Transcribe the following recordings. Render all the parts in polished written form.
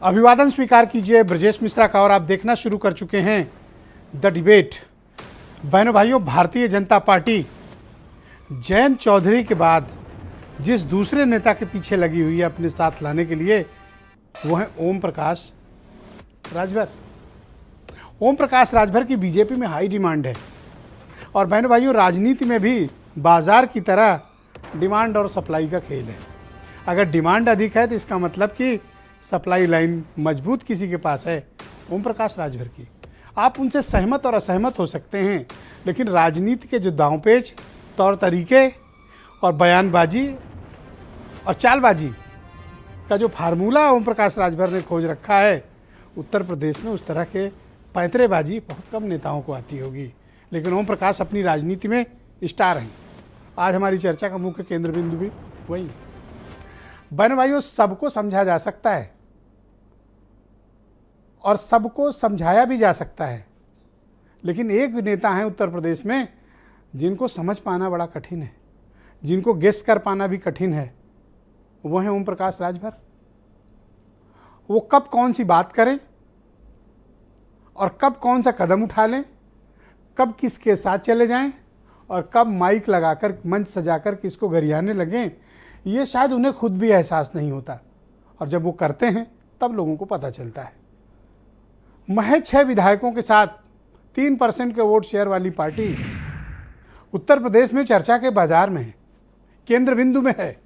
अभिवादन स्वीकार कीजिए ब्रजेश मिश्रा का। और आप देखना शुरू कर चुके हैं द डिबेट। बहनों भाइयों, भारतीय जनता पार्टी जयंत चौधरी के बाद जिस दूसरे नेता के पीछे लगी हुई है अपने साथ लाने के लिए, वो है ओम प्रकाश राजभर। ओम प्रकाश राजभर की बीजेपी में हाई डिमांड है। और बहनों भाइयों, राजनीति में भी बाजार की तरह डिमांड और सप्लाई का खेल है। अगर डिमांड अधिक है तो इसका मतलब कि सप्लाई लाइन मजबूत किसी के पास है, ओम प्रकाश राजभर की। आप उनसे सहमत और असहमत हो सकते हैं, लेकिन राजनीति के जो दांवपेच, तौर तरीके और बयानबाजी और चालबाजी का जो फार्मूला ओम प्रकाश राजभर ने खोज रखा है, उत्तर प्रदेश में उस तरह के पैंतरेबाजी बहुत कम नेताओं को आती होगी। लेकिन ओम प्रकाश अपनी राजनीति में स्टार हैं। आज हमारी चर्चा का मुख्य केंद्र बिंदु भी वही है। बहन भाइयों, सबको समझा जा सकता है और सबको समझाया भी जा सकता है, लेकिन एक नेता हैं उत्तर प्रदेश में जिनको समझ पाना बड़ा कठिन है, जिनको गेस कर पाना भी कठिन है। वो है ओम प्रकाश राजभर। वो कब कौन सी बात करें और कब कौन सा कदम उठा लें, कब किसके साथ चले जाएं और कब माइक लगाकर मंच सजाकर किसको गरियाने लगें, ये शायद उन्हें खुद भी एहसास नहीं होता। और जब वो करते हैं तब लोगों को पता चलता है। महज 6 विधायकों के साथ 3% के वोट शेयर वाली पार्टी उत्तर प्रदेश में चर्चा के बाजार में है, केंद्र बिंदु में है।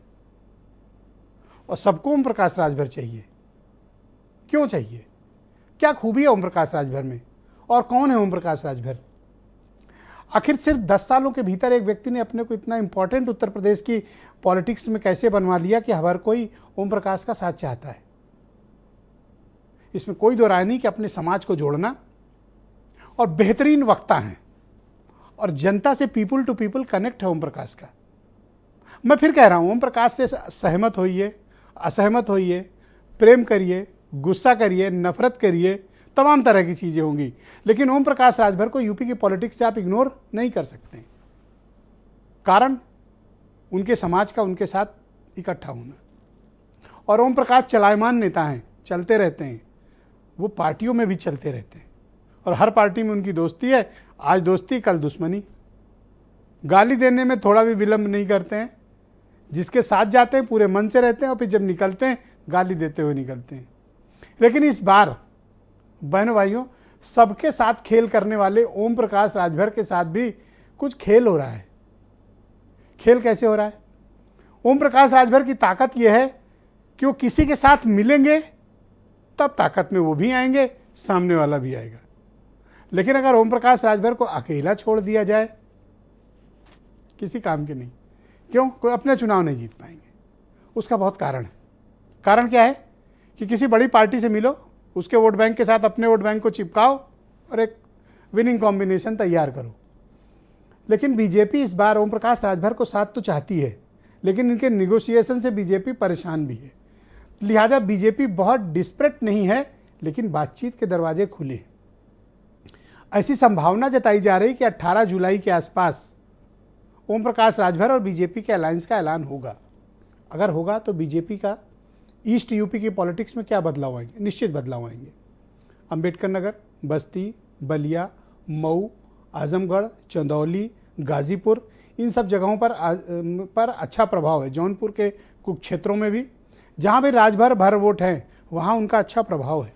और सबको ओम प्रकाश राजभर चाहिए। क्यों चाहिए? क्या खूबी है ओम प्रकाश राजभर में और कौन है ओम प्रकाश राजभर? आखिर सिर्फ 10 सालों के भीतर एक व्यक्ति ने अपने को इतना इंपॉर्टेंट उत्तर प्रदेश की पॉलिटिक्स में कैसे बनवा लिया कि हर कोई ओम प्रकाश का साथ चाहता है। इसमें कोई दो राय नहीं कि अपने समाज को जोड़ना और बेहतरीन वक्ता हैं और जनता से पीपल टू पीपल कनेक्ट है ओम प्रकाश का। मैं फिर कह रहा हूं, ओम प्रकाश से सहमत होइए, असहमत होइए, प्रेम करिए, गुस्सा करिए, नफरत करिए, तमाम तरह की चीज़ें होंगी, लेकिन ओम प्रकाश राजभर को यूपी की पॉलिटिक्स से आप इग्नोर नहीं कर सकते। कारण उनके समाज का उनके साथ इकट्ठा होना। और ओम प्रकाश चलायमान नेता हैं, चलते रहते हैं। वो पार्टियों में भी चलते रहते हैं और हर पार्टी में उनकी दोस्ती है। आज दोस्ती, कल दुश्मनी। गाली देने में थोड़ा भी विलंब नहीं करते हैं। जिसके साथ जाते हैं पूरे मन से रहते हैं और फिर जब निकलते हैं गाली देते हुए निकलते हैं। लेकिन इस बार बहनों भाइयों, सबके साथ खेल करने वाले ओम प्रकाश राजभर के साथ भी कुछ खेल हो रहा है। खेल कैसे हो रहा है? ओम प्रकाश राजभर की ताकत यह है कि वो किसी के साथ मिलेंगे तब ताकत में वो भी आएंगे, सामने वाला भी आएगा। लेकिन अगर ओम प्रकाश राजभर को अकेला छोड़ दिया जाए, किसी काम के नहीं। क्यों? कोई अपने चुनाव नहीं जीत पाएंगे। उसका बहुत कारण है। कारण क्या है कि किसी बड़ी पार्टी से मिलो, उसके वोट बैंक के साथ अपने वोट बैंक को चिपकाओ और एक विनिंग कॉम्बिनेशन तैयार करो। लेकिन बीजेपी इस बार ओम प्रकाश राजभर को साथ तो चाहती है, लेकिन इनके निगोशिएशन से बीजेपी परेशान भी है। लिहाजा बीजेपी बहुत डिस्परेट नहीं है, लेकिन बातचीत के दरवाजे खुले हैं। ऐसी संभावना जताई जा रही कि 18 जुलाई के आसपास ओम प्रकाश राजभर और बीजेपी के अलायंस का ऐलान होगा। अगर होगा तो बीजेपी का ईस्ट यूपी की पॉलिटिक्स में क्या बदलाव आएंगे? निश्चित बदलाव आएंगे। अंबेडकर नगर, बस्ती, बलिया, मऊ, आजमगढ़, चंदौली, गाजीपुर, इन सब जगहों पर अच्छा प्रभाव है। जौनपुर के कुछ क्षेत्रों में भी जहाँ भी राजभर भर वोट हैं, वहाँ उनका अच्छा प्रभाव है।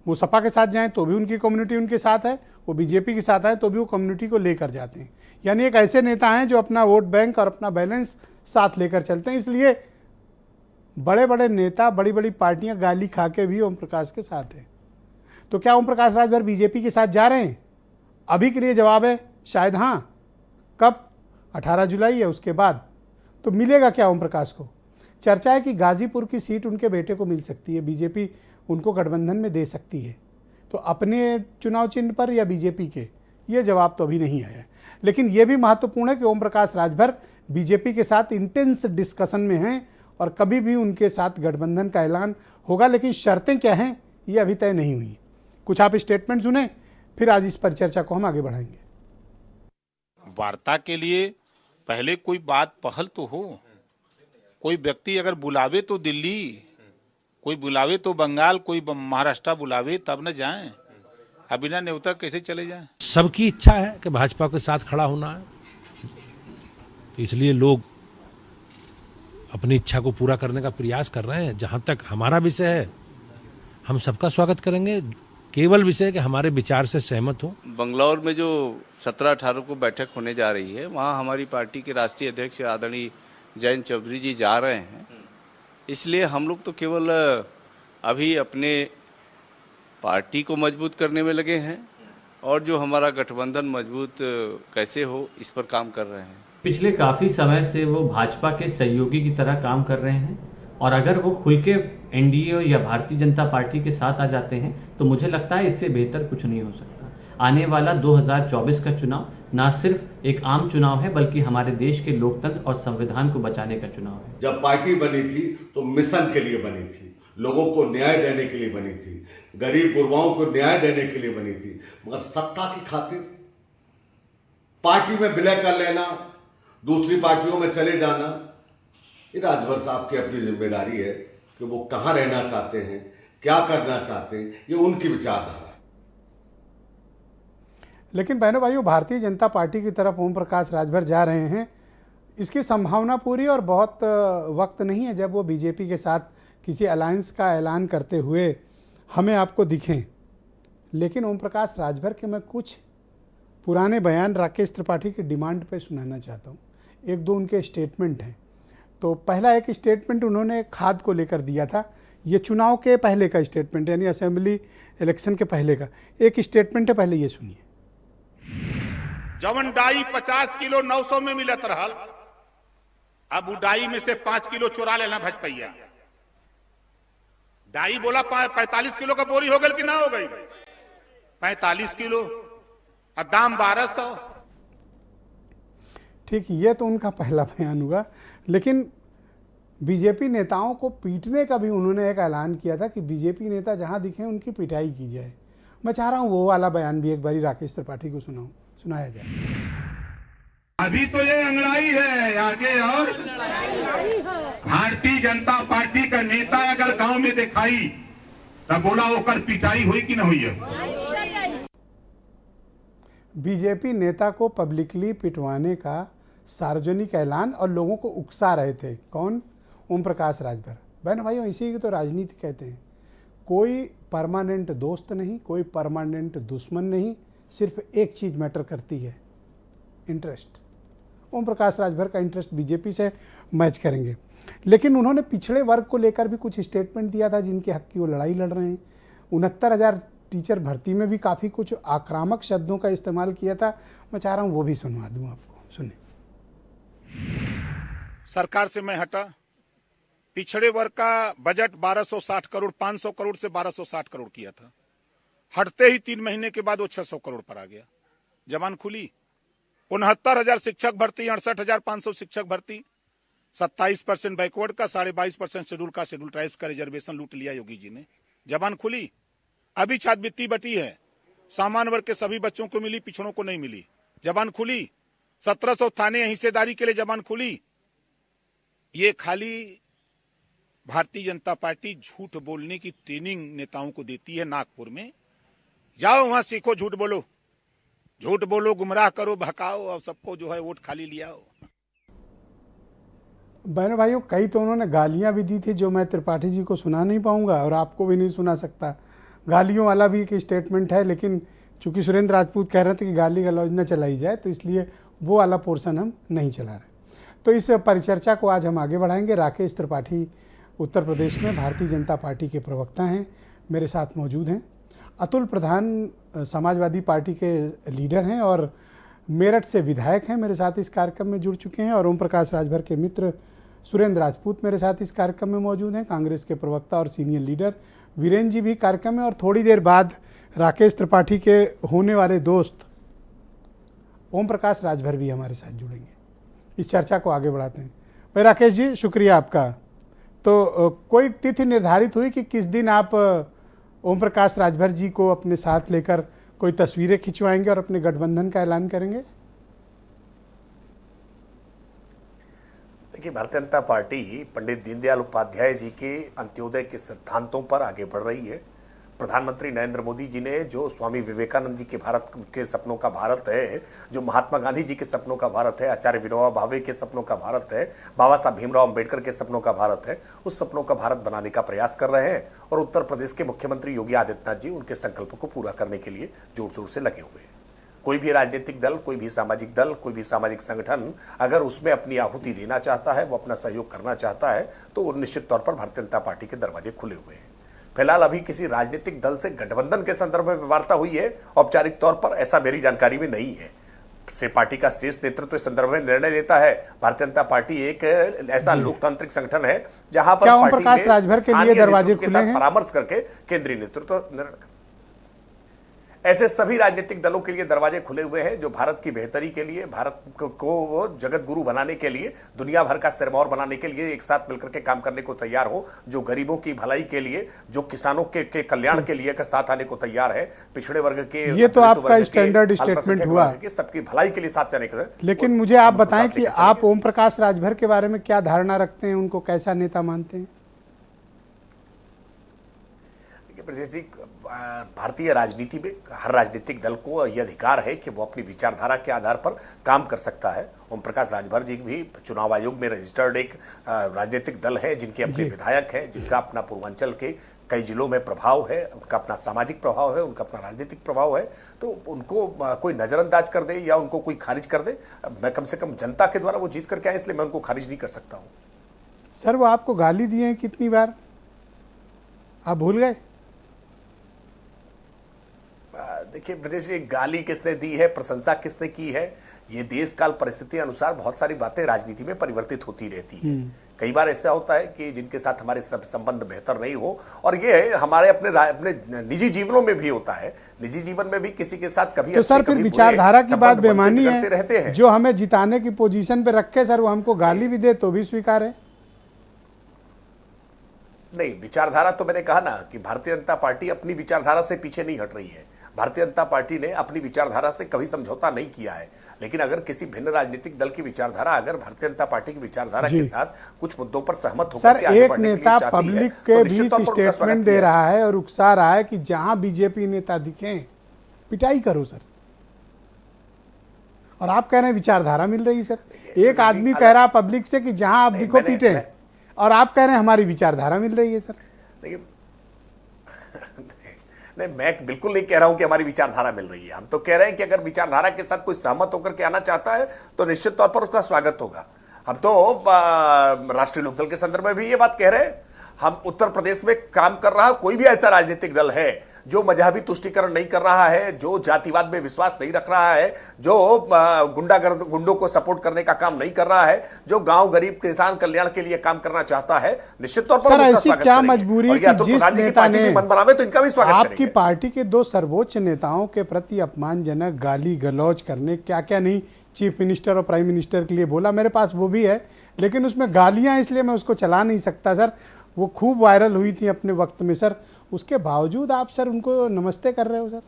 वो सपा के साथ जाएं तो भी उनकी कम्युनिटी उनके साथ है, वो बीजेपी के साथ है तो भी वो कम्युनिटी को लेकर जाते हैं। यानी एक ऐसे नेता हैं जो अपना वोट बैंक और अपना बैलेंस साथ लेकर चलते हैं। इसलिए बड़े बड़े नेता, बड़ी बड़ी पार्टियां गाली खा के भी ओम प्रकाश के साथ हैं। तो क्या ओम प्रकाश राजभर बीजेपी के साथ जा रहे हैं? अभी के लिए जवाब है शायद हाँ। कब? 18 जुलाई है, उसके बाद तो मिलेगा क्या ओम प्रकाश को? चर्चा है कि गाजीपुर की सीट उनके बेटे को मिल सकती है, बीजेपी उनको गठबंधन में दे सकती है। तो अपने चुनाव चिन्ह पर या बीजेपी के, ये जवाब तो अभी नहीं आया। लेकिन यह भी महत्वपूर्ण है कि ओम प्रकाश राजभर बीजेपी के साथ इंटेंस डिस्कशन में हैं और कभी भी उनके साथ गठबंधन का ऐलान होगा। लेकिन शर्तें क्या हैं ये अभी तय नहीं हुई। कुछ आप स्टेटमेंट सुने, फिर आज इस पर चर्चा को हम आगे बढ़ाएंगे। वार्ता के लिए पहले कोई बात पहल तो हो। कोई व्यक्ति अगर बुलावे तो दिल्ली, कोई बुलावे तो बंगाल, कोई महाराष्ट्र बुलावे तब न जाएं। अब बिना न्योता कैसे चले जाएं? सबकी इच्छा है कि भाजपा के साथ खड़ा होना है, तो इसलिए लोग अपनी इच्छा को पूरा करने का प्रयास कर रहे हैं। जहां तक हमारा विषय है, हम सबका स्वागत करेंगे, केवल विषय कि हमारे विचार से सहमत हो। बंगलौर में जो 17-18 को बैठक होने जा रही है, वहाँ हमारी पार्टी के राष्ट्रीय अध्यक्ष आदरणीय जयंत चौधरी जी जा रहे हैं। इसलिए हम लोग तो केवल अभी अपने पार्टी को मजबूत करने में लगे हैं और जो हमारा गठबंधन मजबूत कैसे हो इस पर काम कर रहे हैं। पिछले काफ़ी समय से वो भाजपा के सहयोगी की तरह काम कर रहे हैं और अगर वो खुल के एनडीए या भारतीय जनता पार्टी के साथ आ जाते हैं तो मुझे लगता है इससे बेहतर कुछ नहीं हो सकता। आने वाला 2024 का चुनाव ना सिर्फ एक आम चुनाव है बल्कि हमारे देश के लोकतंत्र और संविधान को बचाने का चुनाव है। जब पार्टी बनी थी तो मिशन के लिए बनी थी, लोगों को न्याय देने के लिए बनी थी, गरीब गुरबाओं को न्याय देने के लिए बनी थी। मगर सत्ता की खातिर पार्टी में विलय कर लेना, दूसरी पार्टियों में चले जाना, ये राजभर साहब की अपनी जिम्मेदारी है कि वो कहाँ रहना चाहते हैं, क्या करना चाहते हैं, ये उनकी विचारधारा है। लेकिन बहनों भाइयों, भारतीय जनता पार्टी की तरफ ओम प्रकाश राजभर जा रहे हैं, इसकी संभावना पूरी और बहुत वक्त नहीं है जब वो बीजेपी के साथ किसी अलायंस का ऐलान करते हुए हमें आपको दिखें। लेकिन ओम प्रकाश राजभर के मैं कुछ पुराने बयान राकेश त्रिपाठी की डिमांड पे सुनाना चाहता हूँ। एक दो उनके स्टेटमेंट हैं। तो पहला एक स्टेटमेंट उन्होंने खाद को लेकर दिया था, ये चुनाव के पहले का स्टेटमेंट यानी असेंबली इलेक्शन के पहले का एक स्टेटमेंट है, पहले ये सुनिए। जवन डाई 50 किलो 900 में मिलत रहल, अब वो डाई में से 5 किलो चुरा लेना भजपैया। डाई बोला 45 किलो का बोरी हो गई कि ना हो गई? 45 किलो और दाम 1200। ठीक, ये तो उनका पहला बयान हुआ। लेकिन बीजेपी नेताओं को पीटने का भी उन्होंने एक ऐलान किया था कि बीजेपी नेता जहां दिखें उनकी पिटाई की जाए। मैं चाह रहा हूं वो वाला बयान भी एक बारी राकेश त्रिपाठी को सुनाया जाए। अभी तो ये अंगड़ाई है, आगे और भारतीय जनता पार्टी का नेता अगर गांव में दिखाई तब बोला होकर पिटाई हुई कि न हुई है। बीजेपी नेता को पब्लिकली पिटवाने का सार्वजनिक ऐलान और लोगों को उकसा रहे थे। कौन? ओम प्रकाश राजभर। बहन भाइयों, इसी की तो राजनीति कहते हैं। कोई परमानेंट दोस्त नहीं, कोई परमानेंट दुश्मन नहीं, सिर्फ एक चीज़ मैटर करती है, इंटरेस्ट। ओम प्रकाश राजभर का इंटरेस्ट बीजेपी से मैच करेंगे। लेकिन उन्होंने पिछड़े वर्ग को लेकर भी कुछ स्टेटमेंट दिया था जिनके हक की वो लड़ाई लड़ रहे हैं। 69,000 टीचर भर्ती में भी काफ़ी कुछ आक्रामक शब्दों का इस्तेमाल किया था। मैं चाह रहा हूँ वो भी सुनवा दूँ आपको, सुने। सरकार से मैं हटा, पिछड़े वर्ग का बजट 1260 करोड़ 500 करोड़ से 1260 करोड़ किया था। हटते ही 3 महीने के बाद वो 600 करोड़ पर आ गया। जबान खुली। 69,000 शिक्षक भर्ती, 68,500 शिक्षक भर्ती, 27% बैकवर्ड का, 22.5% शेड्यूल का, शेड्यूल ट्राइब्स का रिजर्वेशन लूट लिया योगी जी ने। जबान खुली। अभी छात्रवृत्ति बटी है, सामान्य वर्ग के सभी बच्चों को मिली, पिछड़ों को नहीं मिली। जबान खुली। 1700 थाने हिस्सेदारी के लिए जबान खुली। ये खाली भारतीय जनता पार्टी झूठ बोलने की ट्रेनिंग नेताओं को देती है नागपुर में। जाओ वहां सीखो, झूठ बोलो, झूठ बोलो, गुमराह करो, भकाओ और सबको जो है वोट खाली लियाओ। बहनों भाइयों, कई तो उन्होंने गालियां भी दी थी जो मैं त्रिपाठी जी को सुना नहीं पाऊंगा और आपको भी नहीं सुना सकता। गालियों वाला भी एक स्टेटमेंट है, लेकिन चूंकि सुरेंद्र राजपूत कह रहे थे कि गाली गलौज न चलाई जाए तो इसलिए वो वाला पोर्शन हम नहीं चला रहे। तो इस परिचर्चा को आज हम आगे बढ़ाएंगे। राकेश त्रिपाठी उत्तर प्रदेश में भारतीय जनता पार्टी के प्रवक्ता हैं, मेरे साथ मौजूद हैं। अतुल प्रधान समाजवादी पार्टी के लीडर हैं और मेरठ से विधायक हैं, मेरे साथ इस कार्यक्रम में जुड़ चुके हैं। और ओम प्रकाश राजभर के मित्र सुरेंद्र राजपूत मेरे साथ इस कार्यक्रम में मौजूद हैं, कांग्रेस के प्रवक्ता और सीनियर लीडर। वीरेंद्र जी भी कार्यक्रम में, और थोड़ी देर बाद राकेश त्रिपाठी के होने वाले दोस्त ओम प्रकाश राजभर भी हमारे साथ जुड़ेंगे। इस चर्चा को आगे बढ़ाते हैं। भाई राकेश जी, शुक्रिया आपका। तो कोई तिथि निर्धारित हुई कि किस दिन आप ओम प्रकाश राजभर जी को अपने साथ लेकर कोई तस्वीरें खिंचवाएंगे और अपने गठबंधन का ऐलान करेंगे? देखिए, भारतीय जनता पार्टी पंडित दीनदयाल उपाध्याय जी के अंत्योदय के सिद्धांतों पर आगे बढ़ रही है। प्रधानमंत्री नरेंद्र मोदी जी ने जो स्वामी विवेकानंद जी के भारत के सपनों का भारत है, जो महात्मा गांधी जी के सपनों का भारत है, आचार्य विनोबा भावे के सपनों का भारत है, बाबा साहब भीमराव अंबेडकर के सपनों का भारत है, उस सपनों का भारत बनाने का प्रयास कर रहे हैं। और उत्तर प्रदेश के मुख्यमंत्री योगी आदित्यनाथ जी उनके संकल्प को पूरा करने के लिए जोर शोर से लगे हुए हैं। कोई भी राजनीतिक दल, कोई भी सामाजिक दल, कोई भी सामाजिक संगठन अगर उसमें अपनी आहुति देना चाहता है, वो अपना सहयोग करना चाहता है, तो निश्चित तौर पर भारतीय जनता पार्टी के दरवाजे खुले हुए हैं। फिलहाल अभी किसी राजनीतिक दल से गठबंधन के संदर्भ में वार्ता हुई है औपचारिक तौर पर, ऐसा मेरी जानकारी में नहीं है। से पार्टी का शीर्ष नेतृत्व इस संदर्भ में निर्णय लेता है। भारतीय जनता पार्टी एक ऐसा लोकतांत्रिक संगठन है जहां पर ओम प्रकाश राजभर के लिए दरवाजे खुले हैं? परामर्श करके केंद्रीय नेतृत्व ऐसे सभी राजनीतिक दलों के लिए दरवाजे खुले हुए हैं जो भारत की बेहतरी के लिए, भारत को जगत गुरु बनाने के लिए, दुनिया भर का सिरमौर बनाने के लिए एक साथ मिलकर के काम करने को तैयार हो, जो गरीबों की भलाई के लिए, जो किसानों के कल्याण के लिए साथ आने को तैयार है, पिछड़े वर्ग के, ये तो आपका स्टैंडर्ड स्टेटमेंट हुआ, सबकी भलाई के लिए साथ जाने के लिए। लेकिन मुझे आप बताएं कि आप ओम प्रकाश राजभर के बारे में क्या धारणा रखते हैं, उनको कैसा नेता मानते हैं? जैसे भारतीय राजनीति में हर राजनीतिक दल को यह अधिकार है कि वो अपनी विचारधारा के आधार पर काम कर सकता है। ओम प्रकाश राजभर जी भी चुनाव आयोग में रजिस्टर्ड एक राजनीतिक दल है, जिनके अपने विधायक हैं, जिनका अपना पूर्वांचल के कई जिलों में प्रभाव है, उनका अपना सामाजिक प्रभाव है, उनका अपना राजनीतिक प्रभाव है। तो उनको कोई नजरअंदाज कर दे या उनको कोई खारिज कर दे, मैं कम से कम जनता के द्वारा वो जीत करके आए, इसलिए मैं उनको खारिज नहीं कर सकता हूँ। सर, वो आपको गाली दिए हैं कितनी बार, आप भूल गए? देखिए ब्रजेश जी, गाली किसने दी है, प्रशंसा किसने की है, ये देश काल परिस्थिति अनुसार बहुत सारी बातें राजनीति में परिवर्तित होती रहती है। कई बार ऐसा होता है कि जिनके साथ हमारे संबंध बेहतर नहीं हो, और ये हमारे अपने निजी जीवनों में भी होता है। निजी जीवन में भी किसी के साथ कभी तो सर फिर विचारधारा की बात बेमानी है, जो हमें जिताने की पोजीशन पे रखे सर, वो हमको गाली भी दे तो भी स्वीकार है? नहीं, विचारधारा तो मैंने कहा ना कि भारतीय जनता पार्टी अपनी विचारधारा से पीछे नहीं हट रही है। भारतीय जनता पार्टी ने अपनी विचारधारा से कभी समझौता नहीं किया है। लेकिन अगर किसी भिन्न राजनीतिक दल की विचारधारा अगर भारतीय जनता पार्टी की विचारधारा के साथ कुछ मुद्दों पर सहमत होकर सर, एक नेता पब्लिक के बीच स्टेटमेंट दे रहा है और उकसा रहा है कि जहां बीजेपी नेता दिखे पिटाई करो सर, और आप कह रहे हैं विचारधारा मिल रही है। सर, एक आदमी कह रहा पब्लिक से कि जहां आप दिखो पीटे, और आप कह रहे हैं हमारी विचारधारा मिल रही है। सर देखिए, नहीं, मैं बिल्कुल नहीं कह रहा हूं कि हमारी विचारधारा मिल रही है। हम तो कह रहे हैं कि अगर विचारधारा के साथ कोई सहमत होकर के आना चाहता है तो निश्चित तौर पर उसका स्वागत होगा। हम तो राष्ट्रीय लोकदल के संदर्भ में भी ये बात कह रहे हैं। हम उत्तर प्रदेश में काम कर रहा कोई भी ऐसा राजनीतिक दल है जो मजहबी तुष्टीकरण नहीं कर रहा है, जो जातिवाद में विश्वास नहीं रख रहा है, जो गुंडों को सपोर्ट करने का काम नहीं कर रहा है, जो गांव गरीब किसान कल्याण के लिए काम करना चाहता है, निश्चित तौर पर सर ऐसी क्या मजबूरी है कि जिस नेता ने मन बनावे तो इनका भी स्वागत आपकी करेंगे। पार्टी के दो सर्वोच्च नेताओं के प्रति अपमानजनक गाली गलौज करने, क्या क्या नहीं चीफ मिनिस्टर और प्राइम मिनिस्टर के लिए बोला, मेरे पास वो भी है, लेकिन उसमें गालियां इसलिए मैं उसको चला नहीं सकता सर। वो खूब वायरल हुई थी अपने वक्त में सर, उसके बावजूद आप सर उनको नमस्ते कर रहे हो सर।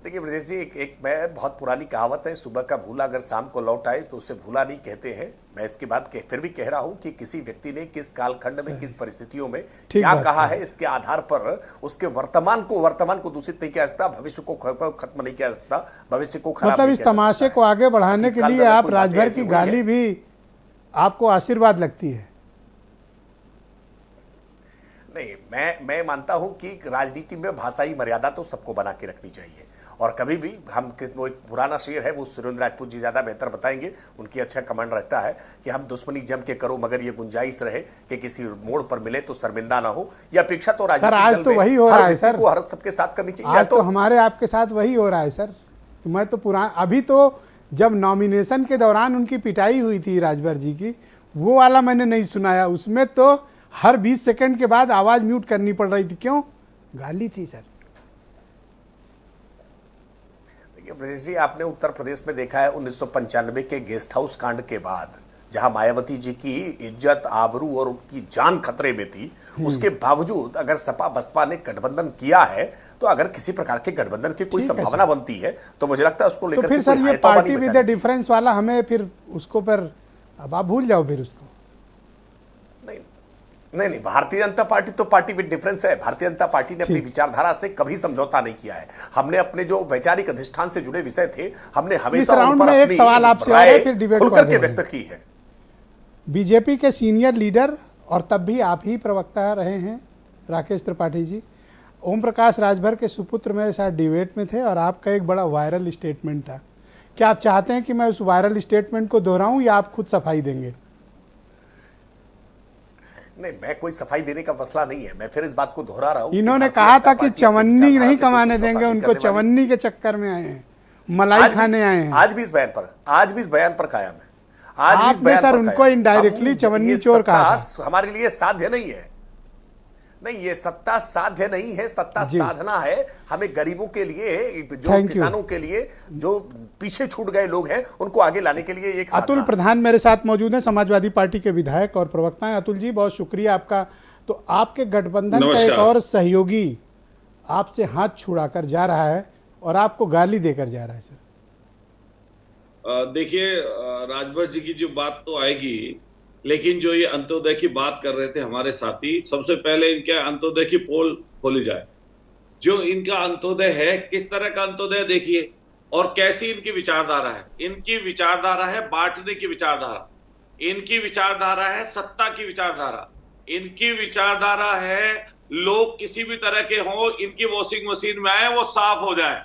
देखिए ब्रजेश जी, एक मैं बहुत पुरानी कहावत है, सुबह का भूला अगर शाम को लौट आए तो उसे भूला नहीं कहते हैं। मैं इसके बाद फिर भी कह रहा हूं कि किसी व्यक्ति ने किस कालखंड में किस परिस्थितियों में क्या कहा है, इसके आधार पर उसके वर्तमान को दूषित नहीं किया जा सकता, भविष्य को खत्म नहीं किया जा सकता, भविष्य को खराब मतलब इस तमाशे को आगे बढ़ाने के लिए आप राजभर की गाली भी आपको आशीर्वाद लगती है? नहीं, मैं मानता हूं कि राजनीति में भाषाई मर्यादा तो सबको बना के रखनी चाहिए। और कभी भी वो एक पुराना शेर है, वो सुरेंद्र राजपूत जी ज्यादा बेहतर बताएंगे, उनकी अच्छा कमांड रहता है कि हम दुश्मनी जम के करो मगर ये गुंजाइश रहे कि किसी मोड़ पर मिले तो शर्मिंदा ना हो। ये अपेक्षा तो सर आज तो वही हो रहा है सर, हर सबके साथ करनी चाहिए। आज तो हमारे आपके साथ वही हो रहा है सर। मैं तो अभी तो जब नॉमिनेशन के दौरान उनकी पिटाई हुई थी राजभर जी की, वो वाला मैंने नहीं सुनाया, उसमें तो हर 20 सेकंड के बाद आवाज म्यूट करनी पड़ रही थी। क्यों? गाली थी सर। देखिए ब्रजेश जी, आपने उत्तर प्रदेश में देखा है 1995 के गेस्ट हाउस कांड के बाद जहां मायावती जी की इज्जत, आबरू और उनकी जान खतरे में थी, उसके बावजूद अगर सपा बसपा ने गठबंधन किया है, तो अगर किसी प्रकार के गठबंधन की कोई संभावना बनती है तो मुझे लगता है उसको लेकर तो फिर सर ये पार्टी विद द डिफरेंस वाला हमें फिर उसको पर अब आप भूल जाओ फिर उसको। नहीं, भारतीय जनता पार्टी तो पार्टी विद डिफरेंस है। भारतीय जनता पार्टी ने अपनी विचारधारा से कभी समझौता नहीं किया है। हमने अपने जो वैचारिक अधिष्ठान से जुड़े विषय थे, हमने हमेशा राउंड में एक सवाल आपसे आ रहा है, फिर डिबेट खुल करके व्यक्त की है। बीजेपी के सीनियर लीडर और तब भी आप ही प्रवक्ता रहे हैं राकेश त्रिपाठी जी, ओम प्रकाश राजभर के सुपुत्र मेरे साथ डिबेट में थे और आपका एक बड़ा वायरल स्टेटमेंट था। क्या आप चाहते हैं कि मैं उस वायरल स्टेटमेंट को दोहराऊं या आप खुद सफाई देंगे? नहीं, मैं कोई सफाई देने का मसला नहीं है, मैं फिर इस बात को दोहरा रहा हूं। इन्होंने कहा था कि चवन्नी नहीं कमाने देंगे उनको, चवन्नी के चक्कर में आए हैं, मलाई खाने आए हैं। आज भी इस बयान पर कायम है। आपने सर उनको इनडायरेक्टली चवन्नी चोर कहा था। हमारे लिए साध्य नहीं है। नहीं, ये सत्ता साध्य नहीं है, सत्ता साधना है। हमें गरीबों के लिए, जो किसानों के लिए, जो पीछे छूट गए लोग हैं, उनको आगे लाने के लिए एक अतुल प्रधान मेरे साथ मौजूद हैं, समाजवादी पार्टी के विधायक और प्रवक्ता हैं। अतुल जी बहुत शुक्रिया आपका। तो आपके गठबंधन का एक और सहयोगी आपसे हाथ छुड़ाकर जा रहा है और आपको गाली देकर जा रहा है सर। देखिए, राजभर जी की जो बात तो आएगी, लेकिन जो ये अंत्योदय की बात कर रहे थे हमारे साथी, सबसे पहले इनके अंत्योदय की पोल खोली जाए। जो इनका अंत्योदय है, किस तरह का अंत्योदय देखिए और कैसी इनकी विचारधारा है। इनकी विचारधारा है बांटने की विचारधारा, इनकी विचारधारा है सत्ता की विचारधारा, इनकी विचारधारा है लोग किसी भी तरह के हो, इनकी वॉशिंग मशीन में आए, वो साफ हो जाए।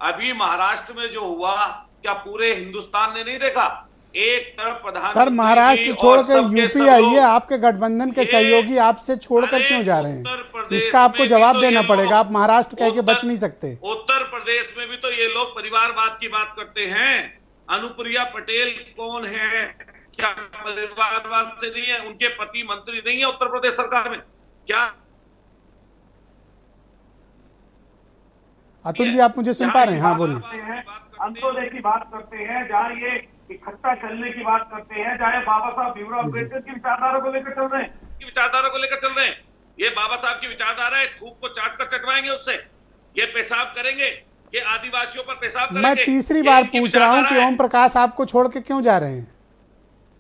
अभी महाराष्ट्र में जो हुआ, क्या पूरे हिंदुस्तान ने नहीं देखा? एक तरफ प्रधानमंत्री सर महाराष्ट्र छोड़ के यूपी आइए, आपके गठबंधन के सहयोगी आपसे छोड़कर क्यों जा रहे हैं? इसका आपको जवाब देना पड़ेगा। आप महाराष्ट्र कह के बच नहीं सकते। उत्तर प्रदेश में भी तो ये लोग परिवारवाद की बात करते हैं। अनुप्रिया पटेल कौन है? क्या परिवारवाद से नहीं है? उनके पति मंत्री नहीं है उत्तर प्रदेश सरकार में? क्या अतुल जी आप मुझे सुन पा रहे हैं? हाँ बोलिए। अंत्योदय की बात करते हैं, जहाँ ये इकट्ठा चलने की बात करते हैं, चाहे बाबा साहब भीमराव अम्बेडकर की विचारधारा को लेकर चल रहे हैं, ये बाबा साहब की विचारधारा है। थूक को चाट कर चटवाएंगे उससे, ये पेशाब करेंगे, ये आदिवासियों पर पेशाब करेंगे। मैं तीसरी बार पूछ रहा हूँ कि ओम प्रकाश आपको छोड़ के क्यों जा रहे हैं?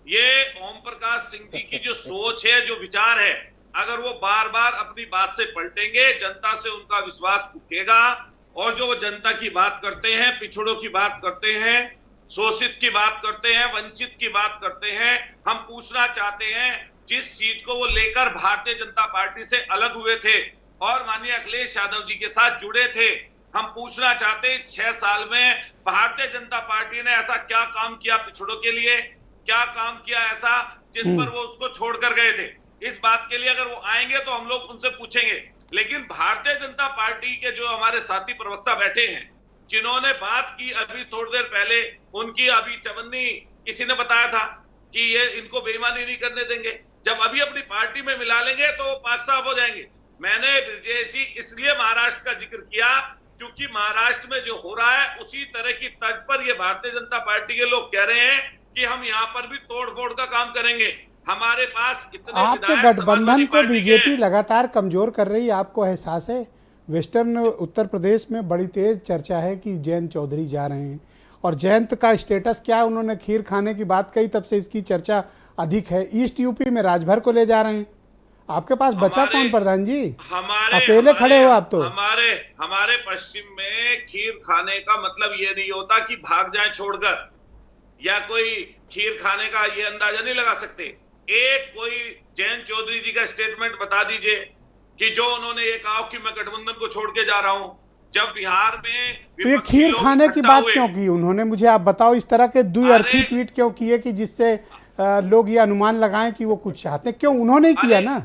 ये ओम प्रकाश सिंह जी की जो सोच है, जो विचार है, अगर वो बार बार अपनी बात से पलटेंगे, जनता से उनका विश्वास उठेगा। और जो वो जनता की बात करते हैं, पिछड़ों की बात करते हैं, शोषित की बात करते हैं, वंचित की बात करते हैं, हम पूछना चाहते हैं, जिस चीज को वो लेकर भारतीय जनता पार्टी से अलग हुए थे और माननीय अखिलेश यादव जी के साथ जुड़े थे, हम पूछना चाहते हैं 6 साल में भारतीय जनता पार्टी ने ऐसा क्या काम किया पिछड़ों के लिए? क्या काम किया ऐसा जिस पर वो उसको छोड़कर गए थे? इस बात के लिए अगर वो आएंगे तो हम लोग उनसे पूछेंगे। लेकिन भारतीय जनता पार्टी के जो हमारे साथी प्रवक्ता बैठे हैं, जिन्होंने बात की अभी थोड़ी देर पहले, उनकी अभी चवन्नी किसी ने बताया था कि ये इनको बेईमानी नहीं करने देंगे, जब अभी अपनी पार्टी में मिला लेंगे तो वो पाक साफ हो जाएंगे। मैंने ब्रजेशी इसलिए महाराष्ट्र का जिक्र किया क्योंकि महाराष्ट्र में जो हो रहा है उसी तरह की तर्ज पर ये भारतीय जनता पार्टी के लोग कह रहे हैं कि हम यहाँ पर भी तोड़ फोड़ का काम करेंगे। हमारे पास इतने आपके गठबंधन को बीजेपी लगातार कमजोर कर रही है, आपको एहसास है? वेस्टर्न उत्तर प्रदेश में बड़ी तेज चर्चा है कि जयंत चौधरी जा रहे हैं और जयंत का स्टेटस क्या, उन्होंने खीर खाने की बात कही तब से इसकी चर्चा अधिक है। ईस्ट यूपी में राजभर को ले जा रहे हैं, आपके पास बचा कौन प्रधान जी? अकेले खड़े हो आप तो। हमारे पश्चिम में खीर खाने का मतलब ये नहीं होता कि भाग जाए छोड़कर, या कोई खीर खाने का ये अंदाजा नहीं लगा सकते। एक कोई जयंत चौधरी जी का स्टेटमेंट बता दीजिए कि जो उन्होंने ये कहा कि मैं गठबंधन को छोड़ के जा रहा हूं, जब बिहार में तो ये खीर खाने की बात क्यों की उन्होंने, मुझे आप बताओ? इस तरह के द्विअर्थी ट्वीट क्यों किए कि जिससे लोग ये अनुमान लगाएं कि वो कुछ चाहते हैं? क्यों उन्होंने ही किया ना?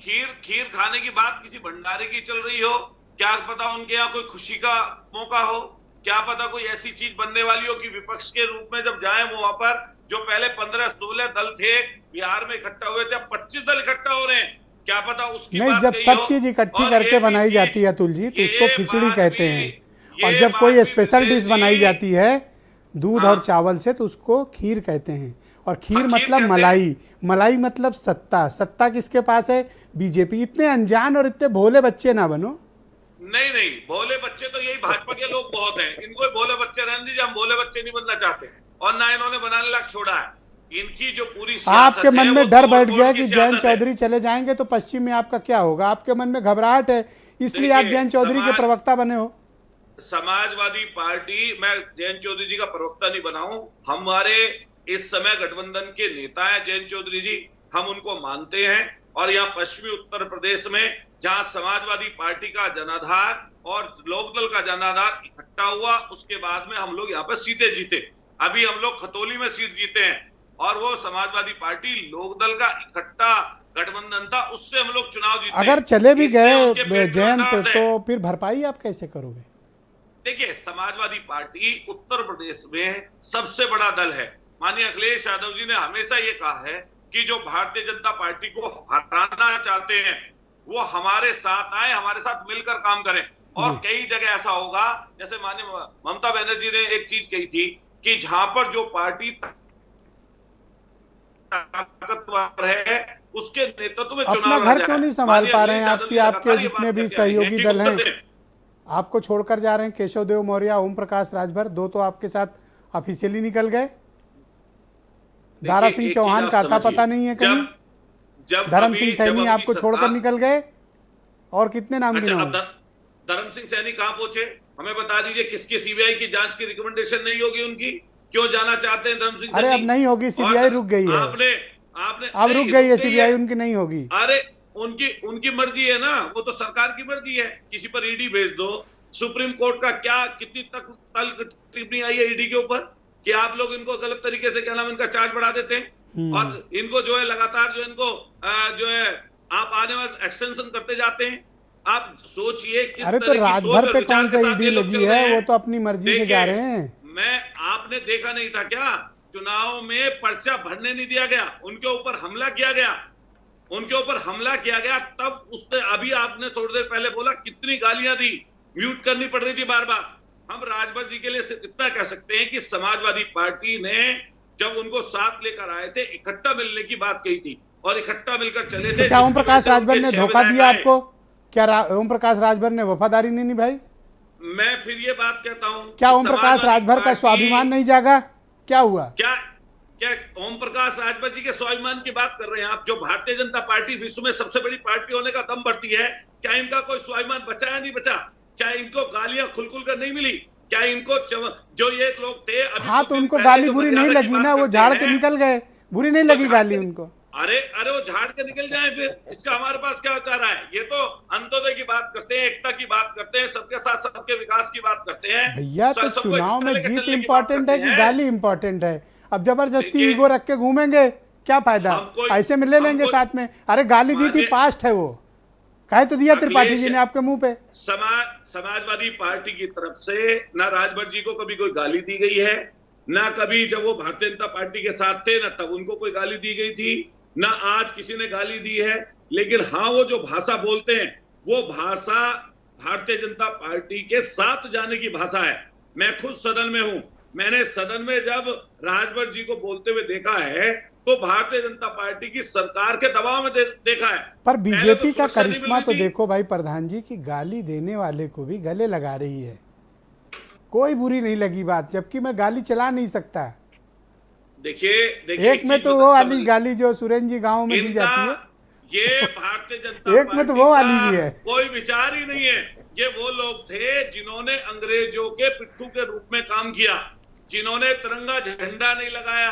खीर खाने की बात किसी भंडारे की चल रही हो, क्या पता उनके यहाँ कोई खुशी का मौका हो, क्या पता कोई ऐसी चीज बनने वाली हो कि विपक्ष के रूप में जब जाए वो वहां पर, जो पहले 15-16 दल थे बिहार में इकट्ठा हुए थे, अब 25 दल इकट्ठा हो रहे हैं, क्या पता उसकी नहीं, जब सब चीज इकट्ठी करके बनाई जाती है अतुल जी तो उसको खिचड़ी कहते हैं, और जब कोई स्पेशल डिश बनाई जाती है दूध और चावल से तो उसको खीर कहते हैं। और खीर खीर मतलब कहते हैं। मलाई, मलाई मतलब सत्ता, सत्ता किसके पास है? बीजेपी। इतने अनजान और इतने भोले बच्चे ना बनो। नहीं नहीं, भोले बच्चे तो यही भाजपा के लोग बहुत हैं, इनको भोले बच्चे रहने दीजिए, हम भोले बच्चे नहीं बनना चाहते और ना इन्होंने बनाने लायक छोड़ा है। इनकी जो पूरी आपके मन में डर बैठ गया कि जयंत सियासत है। चौधरी चले जाएंगे तो पश्चिम में आपका क्या होगा? आपके मन में घबराहट है, इसलिए आप देखिए, जयंत चौधरी के प्रवक्ता बने हो। समाजवादी पार्टी, मैं जयंत चौधरी जी का प्रवक्ता नहीं बना हूं, हमारे इस समय गठबंधन के नेता हैं जयंत चौधरी जी, हम उनको मानते हैं। और यहाँ पश्चिमी उत्तर प्रदेश में जहां समाजवादी पार्टी का जनाधार और लोकदल का जनाधार इकट्ठा हुआ, उसके बाद में हम लोग यहाँ पर सीटें जीते। अभी हम लोग खतौली में सीट जीते हैं और वो समाजवादी पार्टी लोकदल का इकट्ठा गठबंधन था, उससे हम लोग चुनाव जीते। अगर चले भी इससे उनके गए पेट में जयंत दर्द है। तो फिर भरपाई आप कैसे करोगे? देखिए, समाजवादी पार्टी उत्तर प्रदेश में सबसे बड़ा दल है। माननीय अखिलेश यादव जी ने हमेशा ये कहा है कि जो भारतीय जनता पार्टी को हराना चाहते हैं वो हमारे साथ आए, हमारे साथ मिलकर काम करें। और कई जगह ऐसा होगा, जैसे माननीय ममता बनर्जी ने एक चीज कही थी कि जहां पर जो पार्टी ताकतवर है उसके नेतृत्व में अपना चुनाव घर क्यों नहीं संभाल पा रहे हैं? आपके जितने भी सहयोगी दल हैं आपको छोड़कर जा रहे हैं। केशव देव मौर्य, ओम प्रकाश राजभर, दो तो आपके साथ ऑफिशियली निकल गए। दारा सिंह चौहान का आता पता नहीं है कहीं। धर्म सिंह सैनी आपको छोड़कर निकल गए। और कितने नाम गिने होंगे? धर्म सिंह सैनी कहां पहुंचे? हमें बता दीजिए, किसकी सीबीआई की जांच की रिकमेंडेशन नहीं होगी उनकी? क्यों जाना चाहते हैं धर्म सिंह सैनी? अरे अब नहीं होगी, सीबीआई रुक गई है। आपने अब रुक गई है सीबीआई, उनकी नहीं होगी। अरे उनकी मर्जी है ना, वो तो सरकार की मर्जी है। किसी पर ईडी भेज दो। सुप्रीम कोर्ट का क्या, कितनी तक टिप्पणी आई है ईडी के ऊपर कि आप लोग इनको गलत तरीके से, क्या नाम, इनका चार्ज बढ़ा देते हैं और इनको जो है लगातार जो इनको जो है आप आने वाले एक्सटेंशन करते जाते हैं। आप सोचिए किस अरे तो तरह की राजभर सोच पे और विचार कौन के सा साथ ईडी ये लोग लगी चल रहे है? हैं। वो तो अपनी मर्जी से जा रहे हैं। आपने देखा नहीं था क्या? चुनाव में पर्चा भरने नहीं दिया गया, उनके ऊपर हमला किया गया, उनके ऊपर हमला किया गया। तब उसने, अभी आपने थोड़ी देर पहले बोला कितनी गालियां दी, म्यूट करनी पड़ रही थी बार बार। हम राजभर जी के लिए सिर्फ इतना कह सकते हैं कि समाजवादी पार्टी ने जब उनको साथ लेकर आए थे, इकट्ठा मिलने की बात कही थी और इकट्ठा मिलकर चले थे। क्या ओम प्रकाश राजभर ने धोखा दिया आपको? क्या ओम प्रकाश राजभर ने वफादारी नहीं निभाई? मैं फिर ये बात कहता हूं, क्या ओम प्रकाश राजभर का स्वाभिमान नहीं जागा? क्या हुआ? क्या ओम प्रकाश राजभर जी के स्वाभिमान की बात कर रहे हैं आप? जो भारतीय जनता पार्टी विश्व में सबसे बड़ी पार्टी होने का दम बढ़ती है, क्या इनका कोई स्वाभिमान बचा या नहीं बचा? चाहे इनको गालियां खुल कर नहीं मिली? क्या इनको जो ये लोग थे, हाँ तो उनको गाली बुरी नहीं लगी ना, वो झाड़ के निकल गए। बुरी नहीं लगी गाली उनको। अरे वो झाड़ के निकल जाए, फिर इसका हमारे पास क्या चाह रहा है? ये तो अंत्योदय की बात करते हैं, एकता की बात करते हैं, सबके साथ सबके विकास की बात करते हैं। भैया तो चुनाव में जीत इंपॉर्टेंट है कि गाली इंपॉर्टेंट है? अब जबरदस्ती ईगो रख के घूमेंगे, क्या फायदा? ऐसे में ले लेंगे साथ में। अरे गाली दी थी, पास्ट है वो, कहे तो दिया त्रिपाठी जी ने आपके मुंह पे। समाजवादी पार्टी की तरफ से ना राजभर जी को कभी कोई गाली दी गई है, ना कभी जब वो भारतीय जनता पार्टी के साथ थे ना तब उनको कोई गाली दी गई थी, ना आज किसी ने गाली दी है। लेकिन हाँ, वो जो भाषा बोलते हैं वो भाषा भारतीय जनता पार्टी के साथ जाने की भाषा है। मैं खुद सदन में हूं, मैंने सदन में जब राजभर जी को बोलते हुए देखा है तो भारतीय जनता पार्टी की सरकार के दबाव में देखा है। पर बीजेपी का करिश्मा तो देखो भाई प्रधान जी की गाली देने वाले को भी गले लगा रही है। कोई बुरी नहीं लगी बात, जबकि मैं गाली चला नहीं सकता। देखिए एक में तो वो वाली गाली जो सुरेंद्र जी गांव में दी जाती है, ये भारतीय जनता एक में तो वो वाली भी है। कोई विचार ही नहीं है। ये वो लोग थे जिन्होंने अंग्रेजों के पिट्ठू के रूप में काम किया, जिन्होंने तिरंगा झंडा नहीं लगाया।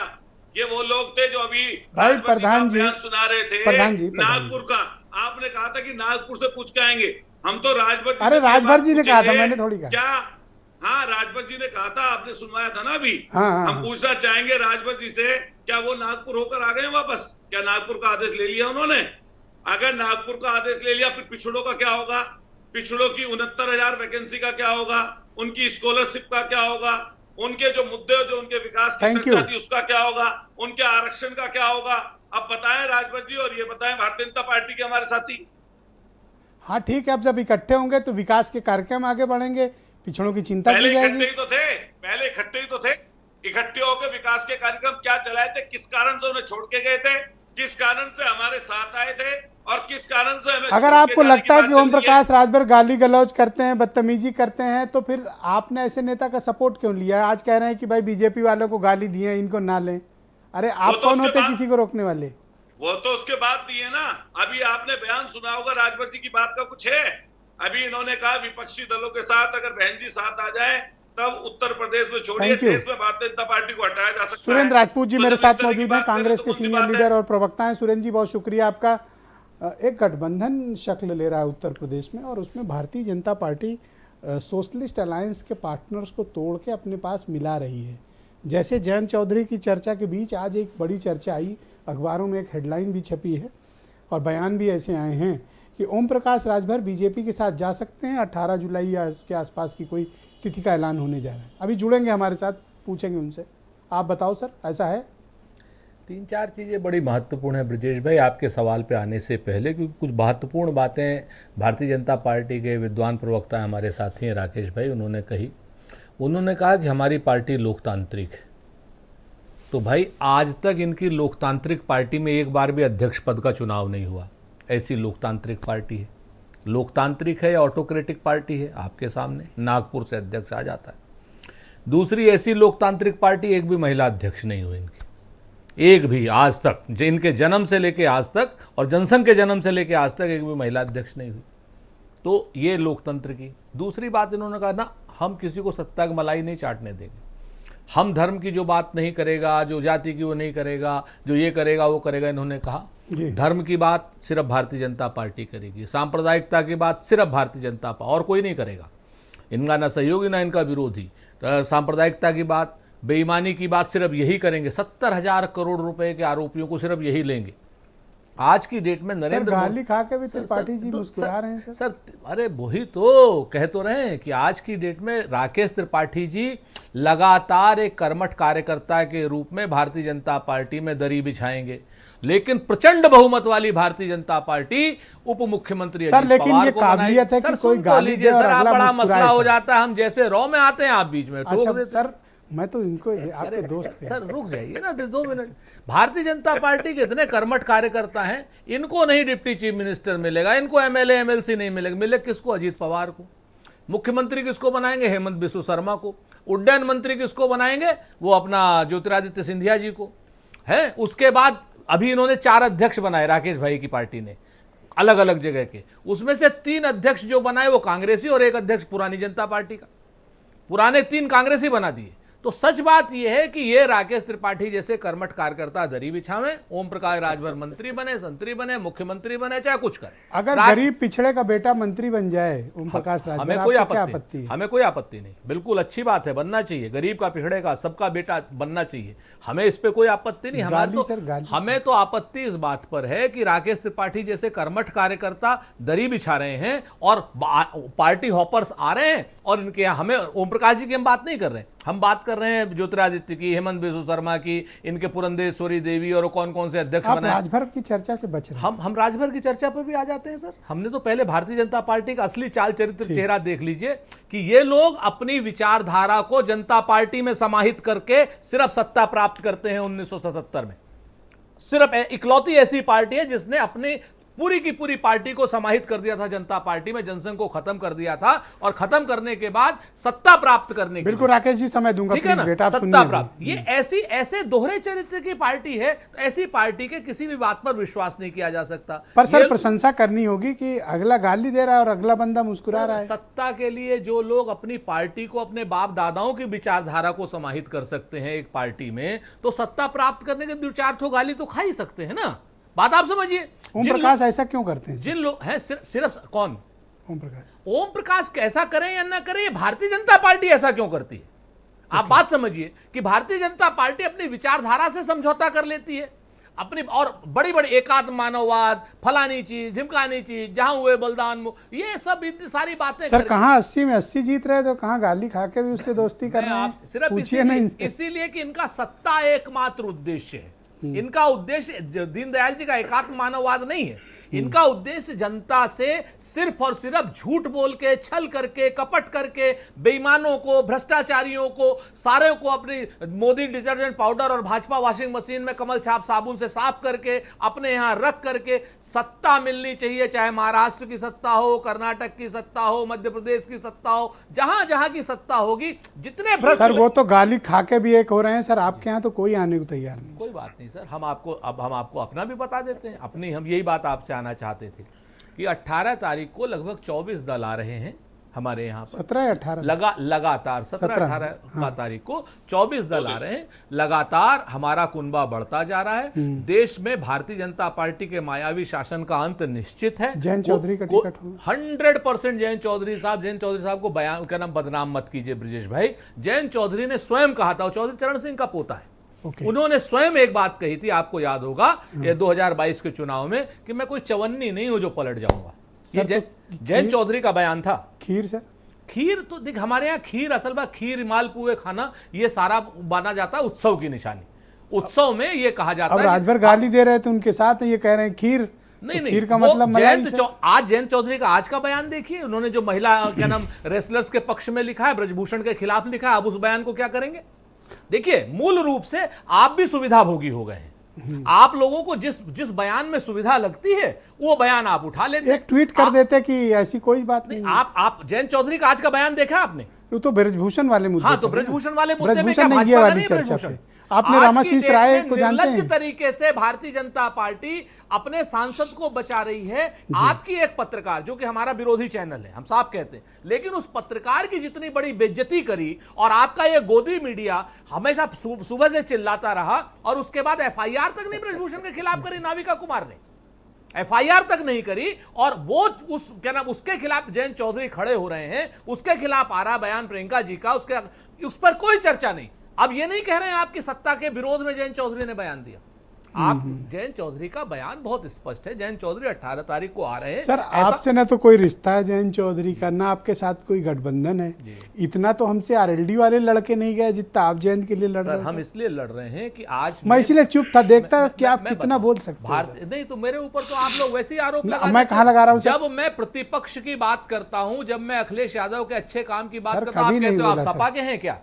ये वो लोग थे जो अभी भाई प्रधान जी सुना रहे थे नागपुर का। आपने कहा था कि नागपुर से पूछ के आएंगे, हम तो राजभर जी। अरे राजभर जी ने कहा था, मैंने थोड़ी कहा। क्या? हाँ, राजभर जी ने कहा था, आपने सुनवाया था ना अभी। हाँ, हम पूछना चाहेंगे राजभर जी से, क्या वो नागपुर होकर आ गए वापस? क्या नागपुर का आदेश ले लिया उन्होंने? अगर नागपुर का आदेश ले लिया, फिर पिछड़ों का क्या होगा? पिछड़ों की 69,000 वैकेंसी का क्या होगा? उनकी स्कॉलरशिप का क्या होगा? उनके जो मुद्दे, जो उनके विकास की चर्चा थी, उसका क्या होगा? उनके आरक्षण का क्या होगा? अब बताएं राजभर जी, और ये बताएं भारतीय जनता पार्टी के हमारे साथी। हाँ ठीक है, अब जब इकट्ठे होंगे तो विकास के कार्यक्रम आगे बढ़ेंगे, पिछड़ों की चिंता की जाएगी। पहले इकट्ठे ही तो थे। इकट्ठे होकर विकास के कार्यक्रम क्या चलाए थे, किस कारण से उन्हें छोड़ के गए थे, किस कारण से हमारे साथ आए थे और किस कारण से हमें अगर आपको लगता है कि ओम प्रकाश राजभर गाली गलौज करते हैं, बदतमीजी करते हैं, तो फिर आपने ऐसे नेता का सपोर्ट क्यों लिया? आज कह रहे हैं कि भाई बीजेपी वालों को गाली दी है, इनको ना लें। अरे आप तो कौन होते किसी को रोकने वाले? वो तो उसके बाद दिए ना। अभी आपने बयान सुना होगा राजभर जी की बात का कुछ है। अभी इन्होंने कहा विपक्षी दलों के साथ अगर बहन जी साथ आ जाए तब उत्तर प्रदेश में छोड़िए, देश में भारतीय जनता पार्टी को हटाया जा सकता है। सुरेंद्र राजपूत जी तो मेरे जब इस साथ तरह की मौजूद हैं, बात करें कांग्रेस तो के कौन सी सीनियर बात है? लीडर और प्रवक्ता हैं। सुरेंद्र जी बहुत शुक्रिया आपका। एक गठबंधन शक्ल ले रहा है उत्तर प्रदेश में, और उसमें Bharatiya Janata party socialist alliance के पार्टनर्स को तोड़ के अपने पास मिला रही है। जैसे जयंत चौधरी की चर्चा के बीच आज एक बड़ी चर्चा आई, अखबारों में एक हेडलाइन भी छपी है और बयान भी ऐसे आए हैं कि ओम प्रकाश राजभर बीजेपी के साथ जा सकते हैं। 18 जुलाई या उसके आसपास की कोई तिथि का ऐलान होने जा रहा है। अभी जुड़ेंगे हमारे साथ, पूछेंगे उनसे। आप बताओ सर, ऐसा है? 3-4 चीज़ें बड़ी महत्वपूर्ण है ब्रजेश भाई, आपके सवाल पे आने से पहले, क्योंकि कुछ महत्वपूर्ण बातें भारतीय जनता पार्टी के विद्वान प्रवक्ता हमारे साथी हैं राकेश भाई, उन्होंने कही। उन्होंने कहा कि हमारी पार्टी लोकतांत्रिक है। तो भाई आज तक इनकी लोकतांत्रिक पार्टी में एक बार भी अध्यक्ष पद का चुनाव नहीं हुआ। ऐसी लोकतांत्रिक पार्टी है। लोकतांत्रिक है या ऑटोक्रेटिक पार्टी है? आपके सामने नागपुर से अध्यक्ष आ जाता है। दूसरी ऐसी लोकतांत्रिक पार्टी, एक भी महिला अध्यक्ष नहीं हुई इनकी, एक भी आज तक, जिनके जन्म से लेके आज तक और जनसंघ के जन्म से लेके आज तक एक भी महिला अध्यक्ष नहीं हुई। तो ये लोकतंत्र की। दूसरी बात इन्होंने कहा ना, हम किसी को सत्ता की मलाई नहीं चाटने देंगे। हम धर्म की जो बात नहीं करेगा, जो जाति की वो नहीं करेगा, जो ये करेगा वो करेगा। इन्होंने कहा धर्म की बात सिर्फ भारतीय जनता पार्टी करेगी, सांप्रदायिकता की बात सिर्फ भारतीय जनता पार्टी, और कोई नहीं करेगा। इनका ना सहयोगी ना इनका विरोधी। सांप्रदायिकता की बात, बेईमानी की बात सिर्फ यही करेंगे। 70,000 करोड़ रुपए के आरोपियों को सिर्फ यही लेंगे। आज की डेट में नरेंद्र गाली खा के भी त्रिपाठी जी मुस्कुरा रहे हैं सर। अरे वही तो कह तो रहे हैं कि आज की डेट में राकेश त्रिपाठी जी लगातार एक कर्मठ कार्यकर्ता के रूप में भारतीय जनता पार्टी में दरी बिछाएंगे, लेकिन प्रचंड बहुमत वाली भारतीय जनता पार्टी उप मुख्यमंत्री सर, लेकिन ये काबिलियत है कि कोई गाली दे और अगला बड़ा मुस्कुराए। मसला हो जाता है। हम जैसे रॉ में आते हैं, आप बीच में टोक देते। सर मैं तो इनको आपके दोस्त सर रुक जाइए ना 2 मिनट। भारतीय जनता पार्टी के इतने कर्मठ कार्यकर्ता हैं, इनको नहीं डिप्टी चीफ मिनिस्टर मिलेगा, इनको एमएलए एमएलसी नहीं मिलेगा। मिले किसको? अजीत पवार को। मुख्यमंत्री किसको बनाएंगे? हेमंत बिस्व शर्मा को। उड्डयन मंत्री किसको बनाएंगे? वो अपना ज्योतिरादित्य सिंधिया जी को है। उसके बाद अभी इन्होंने 4 अध्यक्ष बनाए राकेश भाई की पार्टी ने, अलग अलग जगह के। उसमें से 3 अध्यक्ष जो बनाए वो कांग्रेसी और 1 अध्यक्ष पुरानी जनता पार्टी का। पुराने 3 कांग्रेसी बना दिए। तो सच बात यह है कि ये राकेश त्रिपाठी जैसे कर्मठ कार्यकर्ता दरी बिछावें, ओम प्रकाश राजभर मंत्री बने, संतरी बने, मुख्यमंत्री बने, चाहे कुछ करें। अगर गरीब पिछड़े का बेटा मंत्री बन जाए ओम प्रकाश राजभर, हमें कोई आपत्ति है? हमें कोई आपत्ति नहीं, बिल्कुल अच्छी बात है, बनना चाहिए। गरीब का पिछड़े का सबका बेटा बनना चाहिए, हमें इस पे कोई आपत्ति नहीं। हमें तो आपत्ति इस बात पर है कि राकेश त्रिपाठी जैसे कर्मठ कार्यकर्ता दरी बिछा रहे हैं और पार्टी हॉपर्स आ रहे हैं, और इनके यहाँ हमें ओम प्रकाश जी की हम बात नहीं कर रहे हैं, हम बात कर रहे हैं ज्योतिरादित्य की, हेमंत बिस्व शर्मा की, इनके पुरंदेश्वरी देवी और कौन कौन से अध्यक्ष बनाए। राजभर की चर्चा से बच रहे हैं। हम राजभर की चर्चा पर भी आ जाते हैं सर। हमने तो पहले भारतीय जनता पार्टी का असली चाल चरित्र चेहरा देख लीजिए कि ये लोग अपनी विचारधारा को जनता पार्टी में समाहित करके सिर्फ सत्ता प्राप्त करते हैं। 1977 में सिर्फ इकलौती ऐसी पार्टी है जिसने अपनी पूरी की पूरी पार्टी को समाहित कर दिया था जनता पार्टी में, जनसंघ को खत्म कर दिया था, और खत्म करने के बाद सत्ता प्राप्त करने के, बिल्कुल राकेश जी समय दूंगा, ठीक है ना, सत्ता प्राप्त। ये ऐसे दोहरे चरित्र की पार्टी है, तो ऐसी पार्टी के किसी भी बात पर विश्वास नहीं किया जा सकता। पर सर प्रशंसा करनी होगी कि अगला गाली दे रहा है और अगला बंदा मुस्कुरा रहा है। सत्ता के लिए जो लोग अपनी पार्टी को, अपने बाप दादाओं की विचारधारा को समाहित कर सकते हैं एक पार्टी में, तो सत्ता प्राप्त करने के 2-4 ठो गाली तो खा ही सकते हैं ना। बात आप समझिए। ओम प्रकाश ऐसा क्यों करते हैं? जिन लोग हैं सिर्फ कौन? ओम प्रकाश ऐसा करें या ना करें, भारतीय जनता पार्टी ऐसा क्यों करती है? आप बात समझिए कि भारतीय जनता पार्टी अपनी विचारधारा से समझौता कर लेती है अपनी, और बड़ी बड़ी एकात्म मानववाद, फलानी चीज, ढिमकानी चीज, जहां हुए बलिदान, ये सब इतनी सारी बातें। सर कहां 80 में 80 जीत रहे, तो कहां गाली खा के भी उससे दोस्ती कर रहे हैं? सिर्फ इसीलिए कि इनका सत्ता एकमात्र उद्देश्य है। इनका उद्देश्य दीनदयाल जी का एकात्म मानववाद नहीं है, इनका उद्देश्य जनता से सिर्फ और सिर्फ झूठ बोल के, छल करके, कपट करके, बेईमानों को, भ्रष्टाचारियों को, सारे को अपनी मोदी डिटर्जेंट पाउडर और भाजपा वॉशिंग मशीन में कमल छाप साबुन से साफ करके अपने यहां रख करके सत्ता मिलनी चाहिए, चाहे महाराष्ट्र की सत्ता हो, कर्नाटक की सत्ता हो, मध्य प्रदेश की सत्ता हो, जहां जहां की सत्ता होगी, जितने भ्रष्ट। सर वो तो गाली खा के भी एक हो रहे हैं सर, आपके यहाँ तो कोई आने को तैयार नहीं। कोई बात नहीं सर, हम आपको अपना भी बता देते हैं। अपनी हम यही बात आपसे आना चाहते थे कि 18 तारीख को लगभग 24 दल आ रहे हैं हमारे यहाँ पर। 17-18 लगातार 17-18 तारीख को 24 दल आ रहे हैं। लगातार हमारा कुनबा बढ़ता जा रहा है। देश में भारतीय जनता पार्टी के मायावी शासन का अंत निश्चित है। जयंत चौधरी का टिकट होगा 100% जयंत चौधरी साहब को बयान का नाम बदनाम मत कीजिए ब्रजेश भाई। जयंत चौधरी ने स्वयं कहा था, चौधरी चरण सिंह का पोता है, उन्होंने स्वयं एक बात कही थी, आपको याद होगा ये 2022 के चुनाव में, कि मैं कोई चवन्नी नहीं हूं जो पलट जाऊंगा। ये जयंत चौधरी का बयान था। खीर सर, खीर तो देख हमारे यहाँ खीर, असल बात खीर, मालपुए खाना ये सारा माना जाता है उत्सव की निशानी। उत्सव में ये कहा जाता है। अब राजभर गाली दे रहे थे उनके साथ, ये कह रहे हैं खीर नहीं, खीर का मतलब आज जयंत चौधरी का आज का बयान देखिए, उन्होंने जो महिला क्या नाम रेसलर्स के पक्ष में लिखा है, ब्रजभूषण के खिलाफ लिखा है। अब उस बयान को क्या करेंगे? देखिए, मूल रूप से आप भी सुविधा भोगी हो गए हैं। आप लोगों को जिस बयान में सुविधा लगती है वो बयान आप उठा लेते, एक ट्वीट कर देते कि ऐसी कोई बात नहीं। आप जयंत चौधरी का आज का बयान देखा आपने? तो ब्रजभूषण वाले मुद्दे। हाँ, तो ब्रजभूषण वाले मुद्दे में क्या भाजपा का नहीं ब्रजभूषण? आपने रामाशीष राय को जानते हैं? तरीके से भारतीय जनता पार्टी अपने सांसद को बचा रही है। आपकी एक पत्रकार, जो कि हमारा विरोधी चैनल है, हम साफ कहते हैं, लेकिन उस पत्रकार की जितनी बड़ी बेइज्जती करी, और आपका ये गोदी मीडिया हमेशा सुबह से चिल्लाता रहा, और उसके बाद एफआईआर तक नहीं ब्रजभूषण के खिलाफ करी नाविका कुमार ने, एफआईआर तक नहीं करी। और वो उस क्या नाम उसके खिलाफ जयंत चौधरी खड़े हो रहे हैं, उसके खिलाफ आ रहा बयान प्रियंका जी का, उस पर कोई चर्चा नहीं। अब ये नहीं कह रहे हैं आपकी सत्ता के विरोध में जयंत चौधरी ने बयान दिया। आप जयंत चौधरी का बयान बहुत स्पष्ट है। जयंत चौधरी 18 तारीख को आ रहे हैं। सर आपसे ना तो कोई रिश्ता है जयंत चौधरी का, ना आपके साथ कोई गठबंधन है। इतना तो हमसे आरएलडी वाले लड़के नहीं गए जितना आप जयंत के लिए लड़ रहे हैं। हम इसलिए लड़ रहे हैं कि आज मैं इसलिए चुप था, देखता कि आप कितना बोल सकते हैं। नहीं तो मेरे ऊपर तो आप लोग वैसे ही आरोप लगा। मैं कहाँ लगा रहा हूँ? जब मैं प्रतिपक्ष की बात करता हूँ, जब मैं अखिलेश यादव के अच्छे काम की बात करता हूँ, आप कहते हो आप सपा के हैं क्या?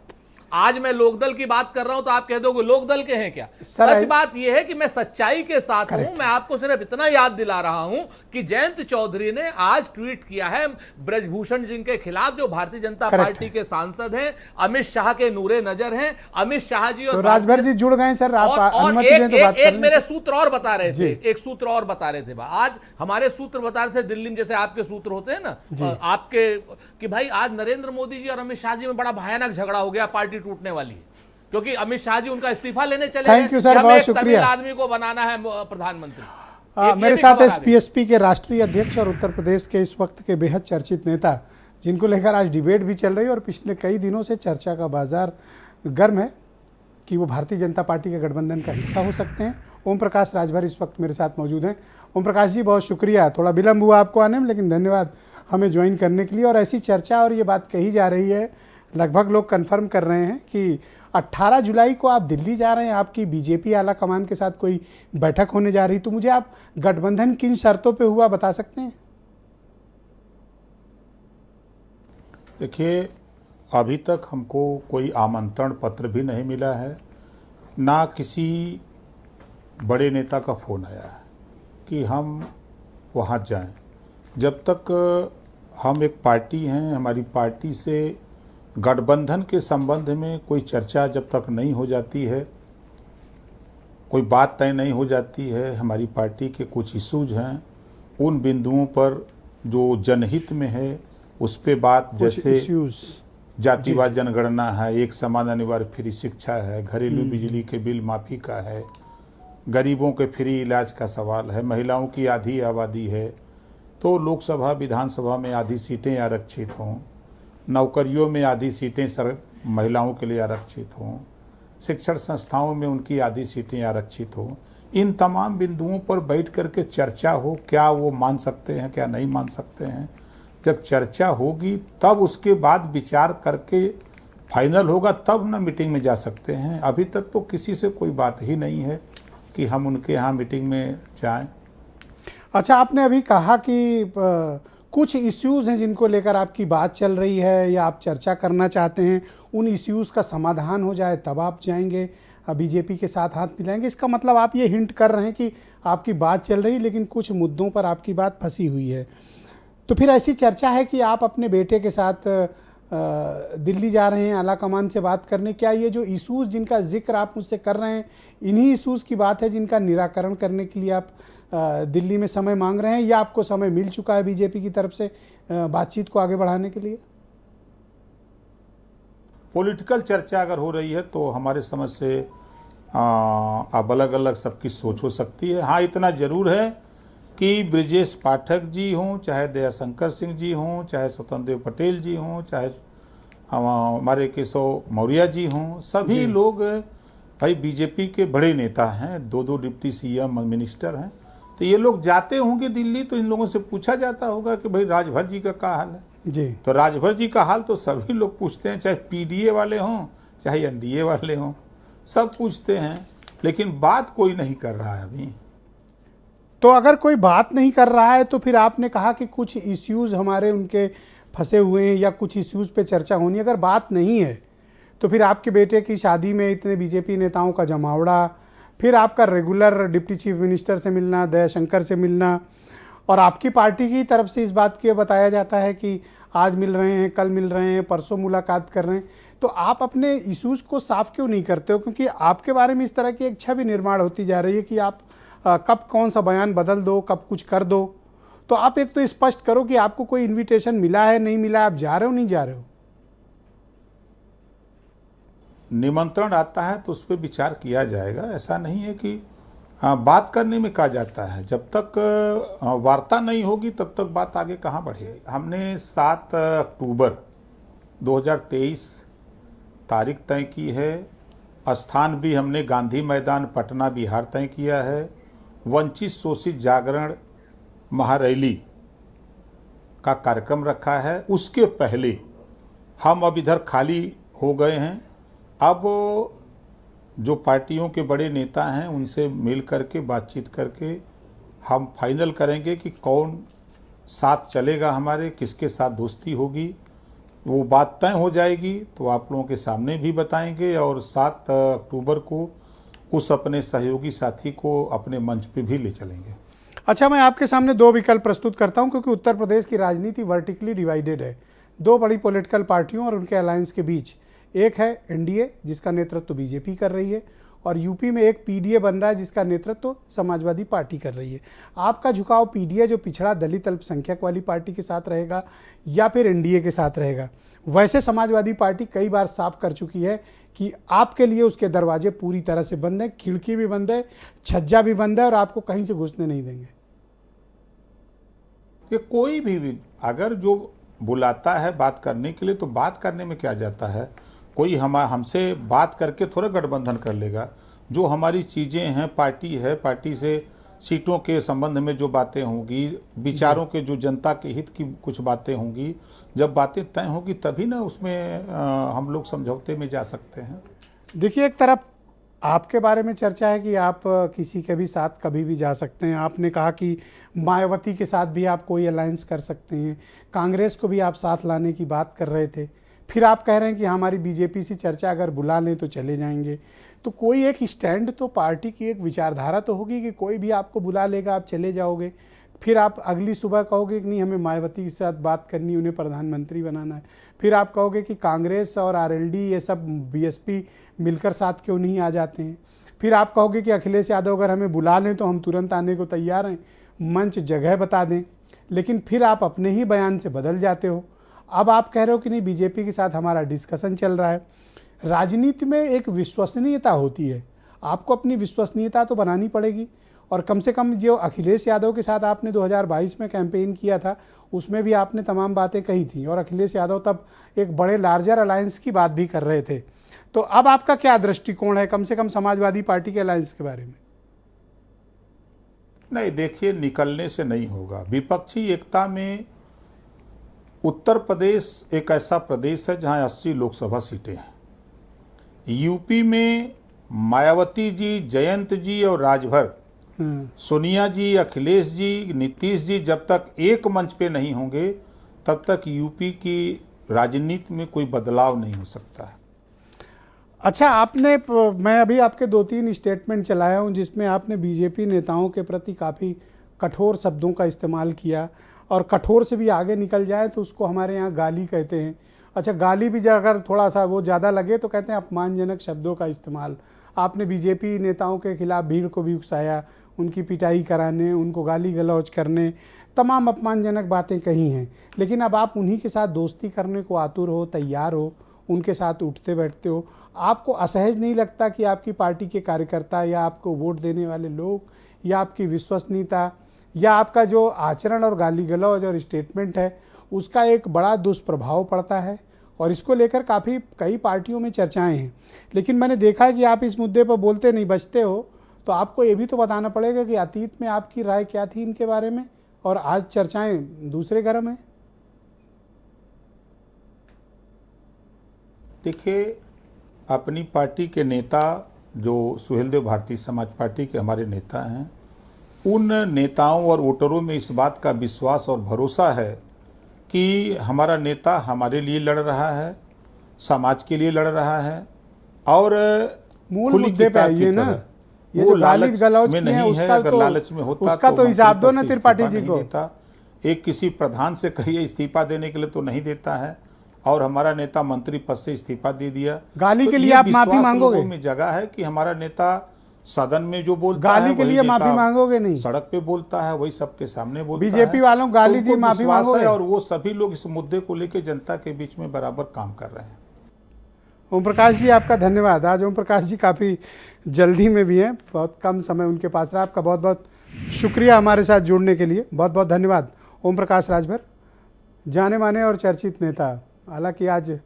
आज मैं लोकदल की बात कर रहा हूं तो आप कह दोगे लोकदल के हैं क्या? सच बात यह है कि मैं सच्चाई के साथ हूं। मैं आपको सिर्फ इतना याद दिला रहा हूं कि जयंत चौधरी ने आज ट्वीट किया है ब्रजभूषण जी के खिलाफ, जो भारतीय जनता पार्टी के सांसद हैं, अमित शाह के नूरे नजर हैं। अमित शाह जी और राजभर जी जुड़ गए सर। एक मेरे सूत्र और बता रहे थे, एक सूत्र और बता रहे थे। आज हमारे सूत्र बता रहे थे दिल्ली में, जैसे आपके सूत्र होते हैं ना आपके, कि भाई आज नरेंद्र मोदी जी और अमित शाह जी में बड़ा भयानक झगड़ा हो गया, पार्टी टूटने वाली है, क्योंकि अमित शाह जी उनका इस्तीफा लेने चले हैं। थैंक यू सर, बहुत शुक्रिया। आदमी को बनाना है प्रधानमंत्री। मेरे साथ एसपीएसपी के राष्ट्रीय अध्यक्ष और उत्तर प्रदेश के इस वक्त के बेहद चर्चित नेता, जिनको लेकर आज डिबेट भी चल रही है और पिछले कई दिनों से चर्चा का बाजार गर्म है कि वो भारतीय जनता पार्टी के गठबंधन का हिस्सा हो सकते हैं। ओम प्रकाश राजभर इस वक्त मेरे साथ मौजूद हैं। ओम प्रकाश जी बहुत शुक्रिया, थोड़ा विलम्ब हुआ आपको आने में, लेकिन धन्यवाद हमें ज्वाइन करने के लिए। और ऐसी चर्चा और ये बात कही जा रही है, लगभग लोग कंफर्म कर रहे हैं कि 18 जुलाई को आप दिल्ली जा रहे हैं, आपकी बीजेपी आला कमान के साथ कोई बैठक होने जा रही। तो मुझे आप गठबंधन किन शर्तों पे हुआ बता सकते हैं? देखिए, अभी तक हमको कोई आमंत्रण पत्र भी नहीं मिला है, ना किसी बड़े नेता का फ़ोन आया है कि हम वहाँ जाएं। जब तक हम एक पार्टी हैं, हमारी पार्टी से गठबंधन के संबंध में कोई चर्चा जब तक नहीं हो जाती है, कोई बात तय नहीं हो जाती है, हमारी पार्टी के कुछ इशूज हैं, उन बिंदुओं पर जो जनहित में है उस पे बात, जैसे जातिवाद जनगणना है, एक समान अनिवार्य फ्री शिक्षा है, घरेलू बिजली के बिल माफ़ी का है, गरीबों के फ्री इलाज का सवाल है, महिलाओं की आधी आबादी है, तो लोकसभा विधानसभा में आधी सीटें आरक्षित हों, नौकरियों में आधी सीटें महिलाओं के लिए आरक्षित हों, शिक्षण संस्थाओं में उनकी आधी सीटें आरक्षित हों। इन तमाम बिंदुओं पर बैठ करके चर्चा हो, क्या वो मान सकते हैं, क्या नहीं मान सकते हैं। जब चर्चा होगी तब उसके बाद विचार करके फाइनल होगा, तब ना मीटिंग में जा सकते हैं। अभी तक तो किसी से कोई बात ही नहीं है कि हम उनके यहाँ मीटिंग में जाएं। अच्छा, आपने अभी कहा कि कुछ इश्यूज़ हैं जिनको लेकर आपकी बात चल रही है या आप चर्चा करना चाहते हैं, उन इश्यूज़ का समाधान हो जाए तब आप जाएंगे बीजेपी के साथ हाथ मिलाएंगे। इसका मतलब आप ये हिंट कर रहे हैं कि आपकी बात चल रही लेकिन कुछ मुद्दों पर आपकी बात फंसी हुई है। तो फिर ऐसी चर्चा है कि आप अपने बेटे के साथ दिल्ली जा रहे हैं आला कमान से बात करने। क्या ये जो इश्यूज़ जिनका जिक्र आप मुझसे कर रहे हैं, इन्हीं इश्यूज़ की बात है जिनका निराकरण करने के लिए आप दिल्ली में समय मांग रहे हैं, या आपको समय मिल चुका है बीजेपी की तरफ से बातचीत को आगे बढ़ाने के लिए? पॉलिटिकल चर्चा अगर हो रही है तो हमारे समझ से अब अलग अलग सबकी सोच हो सकती है। हाँ, इतना जरूर है कि ब्रिजेश पाठक जी हों, चाहे दयाशंकर सिंह जी हों, चाहे स्वतंत्र देव पटेल जी हों, चाहे हमारे केशव मौर्य जी हों, सभी लोग भाई बीजेपी के बड़े नेता हैं, 2 डिप्टी सीएम मिनिस्टर हैं। तो ये लोग जाते होंगे दिल्ली तो इन लोगों से पूछा जाता होगा कि भाई राजभर जी का क्या हाल है जी। तो राजभर जी का हाल तो सभी लोग पूछते हैं, चाहे पीडीए वाले हों चाहे एनडीए वाले हों, सब पूछते हैं, लेकिन बात कोई नहीं कर रहा है अभी। तो अगर कोई बात नहीं कर रहा है तो फिर आपने कहा कि कुछ इश्यूज़ हमारे उनके फंसे हुए हैं या कुछ इश्यूज़ पे चर्चा होनी। अगर बात नहीं है तो फिर आपके बेटे की शादी में इतने बीजेपी नेताओं का जमावड़ा, फिर आपका रेगुलर डिप्टी चीफ मिनिस्टर से मिलना, दयाशंकर से मिलना, और आपकी पार्टी की तरफ से इस बात के बताया जाता है कि आज मिल रहे हैं, कल मिल रहे हैं, परसों मुलाकात कर रहे हैं। तो आप अपने इश्यूज़ को साफ क्यों नहीं करते हो? क्योंकि आपके बारे में इस तरह की एक छवि निर्माण होती जा रही है कि आप कब कौन सा बयान बदल दो, कब कुछ कर दो। तो आप एक तो स्पष्ट करो कि आपको कोई इन्विटेशन मिला है, नहीं मिला, आप जा रहे हो नहीं जा रहे हो? निमंत्रण आता है तो उस पर विचार किया जाएगा। ऐसा नहीं है कि बात करने में कहा जाता है, जब तक वार्ता नहीं होगी तब तक बात आगे कहाँ बढ़ेगी। हमने 7 अक्टूबर 2023 तारीख तय की है, स्थान भी हमने गांधी मैदान पटना बिहार तय किया है। वंचित शोषित जागरण महारैली का कार्यक्रम रखा है। उसके पहले हम अब इधर खाली हो गए हैं, अब जो पार्टियों के बड़े नेता हैं उनसे मिल करके बातचीत करके हम फाइनल करेंगे कि कौन साथ चलेगा, हमारे किसके साथ दोस्ती होगी। वो बात तय हो जाएगी तो आप लोगों के सामने भी बताएंगे, और 7 अक्टूबर को उस अपने सहयोगी साथी को अपने मंच पे भी ले चलेंगे। अच्छा, मैं आपके सामने 2 विकल्प प्रस्तुत करता हूं, क्योंकि उत्तर प्रदेश की राजनीति वर्टिकली डिवाइडेड है 2 बड़ी पॉलिटिकल पार्टियों और उनके अलायंस के बीच। एक है एनडीए जिसका नेतृत्व बीजेपी कर रही है, और यूपी में एक पीडीए बन रहा है जिसका नेतृत्व समाजवादी पार्टी कर रही है। आपका झुकाव पीडीए जो पिछड़ा दलित अल्पसंख्यक वाली पार्टी के साथ रहेगा या फिर एनडीए के साथ रहेगा? वैसे समाजवादी पार्टी कई बार साफ कर चुकी है कि आपके लिए उसके दरवाजे पूरी तरह से बंद हैं, खिड़की भी बंद है, छज्जा भी बंद है, और आपको कहीं से घुसने नहीं देंगे। कि कोई भी अगर जो बुलाता है बात करने के लिए तो बात करने में क्या जाता है। कोई हमसे बात करके थोड़ा गठबंधन कर लेगा। जो हमारी चीज़ें हैं, पार्टी है, पार्टी से सीटों के संबंध में जो बातें होंगी, विचारों के जो जनता के हित की कुछ बातें होंगी, जब बातें तय होगी तभी ना उसमें हम लोग समझौते में जा सकते हैं। देखिए, एक तरफ आपके बारे में चर्चा है कि आप किसी के भी साथ कभी भी जा सकते हैं। आपने कहा कि मायावती के साथ भी आप कोई अलायंस कर सकते हैं, कांग्रेस को भी आप साथ लाने की बात कर रहे थे। फिर आप कह रहे हैं कि हमारी बीजेपी से चर्चा अगर बुला लें तो चले जाएंगे। तो कोई एक स्टैंड तो पार्टी की एक विचारधारा तो होगी कि कोई भी आपको बुला लेगा आप चले जाओगे। फिर आप अगली सुबह कहोगे कि नहीं, हमें मायावती के साथ बात करनी, उन्हें प्रधानमंत्री बनाना है। फिर आप कहोगे कि कांग्रेस और आरएलडी ये सब बीएसपी मिलकर साथ क्यों नहीं आ जाते हैं। फिर आप कहोगे कि अखिलेश यादव अगर हमें बुला लें तो हम तुरंत आने को तैयार हैं, मंच जगह बता दें। लेकिन फिर आप अपने ही बयान से बदल जाते हो। अब आप कह रहे हो कि नहीं, बीजेपी के साथ हमारा डिस्कशन चल रहा है। राजनीति में एक विश्वसनीयता होती है, आपको अपनी विश्वसनीयता तो बनानी पड़ेगी। और कम से कम जो अखिलेश यादव के साथ आपने 2022 में कैंपेन किया था उसमें भी आपने तमाम बातें कही थी, और अखिलेश यादव तब एक बड़े लार्जर अलायंस की बात भी कर रहे थे। तो अब आपका क्या दृष्टिकोण है कम से कम समाजवादी पार्टी के अलायंस के बारे में? नहीं, देखिए, निकलने से नहीं होगा। विपक्षी एकता में उत्तर प्रदेश एक ऐसा प्रदेश है जहां 80 लोकसभा सीटें हैं। यूपी में मायावती जी, जयंत जी और राजभर सोनिया जी, अखिलेश जी, नीतीश जी जब तक एक मंच पे नहीं होंगे तब तक यूपी की राजनीति में कोई बदलाव नहीं हो सकता है। अच्छा, मैं अभी आपके 2-3 स्टेटमेंट चलाया हूं जिसमें आपने बीजेपी नेताओं के प्रति काफ़ी कठोर शब्दों का इस्तेमाल किया, और कठोर से भी आगे निकल जाए तो उसको हमारे यहाँ गाली कहते हैं। अच्छा, गाली भी अगर थोड़ा सा वो ज़्यादा लगे तो कहते हैं अपमानजनक शब्दों का इस्तेमाल। आपने बीजेपी नेताओं के खिलाफ भीड़ को भी उकसाया, उनकी पिटाई कराने, उनको गाली गलौज करने, तमाम अपमानजनक बातें कही हैं। लेकिन अब आप उन्हीं के साथ दोस्ती करने को आतुर हो, तैयार हो, उनके साथ उठते बैठते हो। आपको असहज नहीं लगता कि आपकी पार्टी के कार्यकर्ता या आपको वोट देने वाले लोग या आपकी विश्वसनीयता या आपका जो आचरण और गाली गलौज और स्टेटमेंट है उसका एक बड़ा दुष्प्रभाव पड़ता है, और इसको लेकर कई पार्टियों में चर्चाएं हैं। लेकिन मैंने देखा है कि आप इस मुद्दे पर बोलते नहीं, बचते हो, तो आपको ये भी तो बताना पड़ेगा कि अतीत में आपकी राय क्या थी इनके बारे में और आज चर्चाएं दूसरे गर्म हैं। देखिए, अपनी पार्टी के नेता जो सुहेलदेव भारतीय समाज पार्टी के हमारे नेता हैं, उन नेताओं और वोटरों में इस बात का विश्वास और भरोसा है कि हमारा नेता हमारे लिए लड़ रहा है, समाज के लिए लड़ रहा है, और मूल मुद्दे पे आइए ना, ये जो गाली गलौज में नहीं है। अगर लालच में होता उसका तो हिसाब दो ना त्रिपाठी जी को। एक किसी प्रधान से कहिए इस्तीफा देने के लिए तो नहीं देता है, और हमारा नेता मंत्री पद से इस्तीफा दे दिया। गाली के लिए आप माफी मांगोगे? में जगह है कि हमारा नेता सदन में जो बोलता गाली है के लिए माफी मांगोगे? नहीं, सड़क पे बोलता है वही सबके सामने बोलता है। बीजेपी वालों गाली दी, माफी मांगोगे? और वो सभी लोग इस मुद्दे को लेकर जनता के बीच में बराबर काम कर रहे हैं। ओम प्रकाश जी, आपका धन्यवाद। आज ओम प्रकाश जी काफ़ी जल्दी में भी हैं, बहुत कम समय उनके पास रहा। आपका बहुत बहुत शुक्रिया हमारे साथ जुड़ने के लिए, बहुत बहुत धन्यवाद। ओम प्रकाश राजभर, जाने माने और चर्चित नेता। हालांकि आज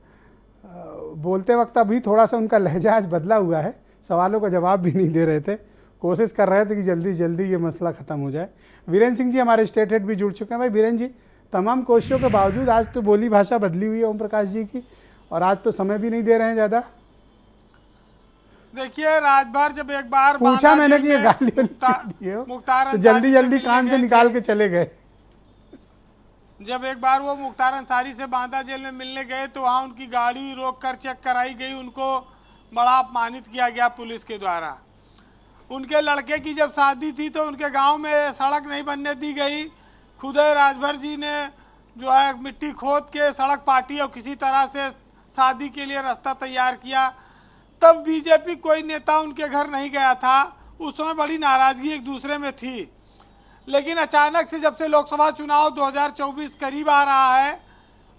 बोलते वक्त अभी थोड़ा सा उनका लहजा आज बदला हुआ है, सवालों का जवाब भी नहीं दे रहे थे, कोशिश कर रहे थे कि जल्दी जल्दी ये मसला ख़त्म हो जाए। वीरेंद्र सिंह जी हमारे स्टेट हेड भी जुड़ चुके हैं। भाई वीरेंद्र जी, तमाम कोशिशों के बावजूद आज तो बोली भाषा बदली हुई है ओम प्रकाश जी की, और आज तो समय भी नहीं दे रहे हैं ज़्यादा। देखिए, राजभर जब एक बार पूछा मैंने कि ये गाली तो जल्दी जल्दी कान से निकाल के चले गए। जब एक बार वो मुख्तार अंसारी से बांदा जेल में मिलने गए तो वहाँ उनकी गाड़ी रोक कर चेक कराई गई, उनको बड़ा अपमानित किया गया पुलिस के द्वारा। उनके लड़के की जब शादी थी तो उनके गांव में सड़क नहीं बनने दी गई। खुद राजभर जी ने जो है मिट्टी खोद के सड़क पाटी और किसी तरह से शादी के लिए रास्ता तैयार किया। तब बीजेपी कोई नेता उनके घर नहीं गया था। उस समय बड़ी नाराजगी एक दूसरे में थी, लेकिन अचानक से जब से लोकसभा चुनाव 2024 करीब आ रहा है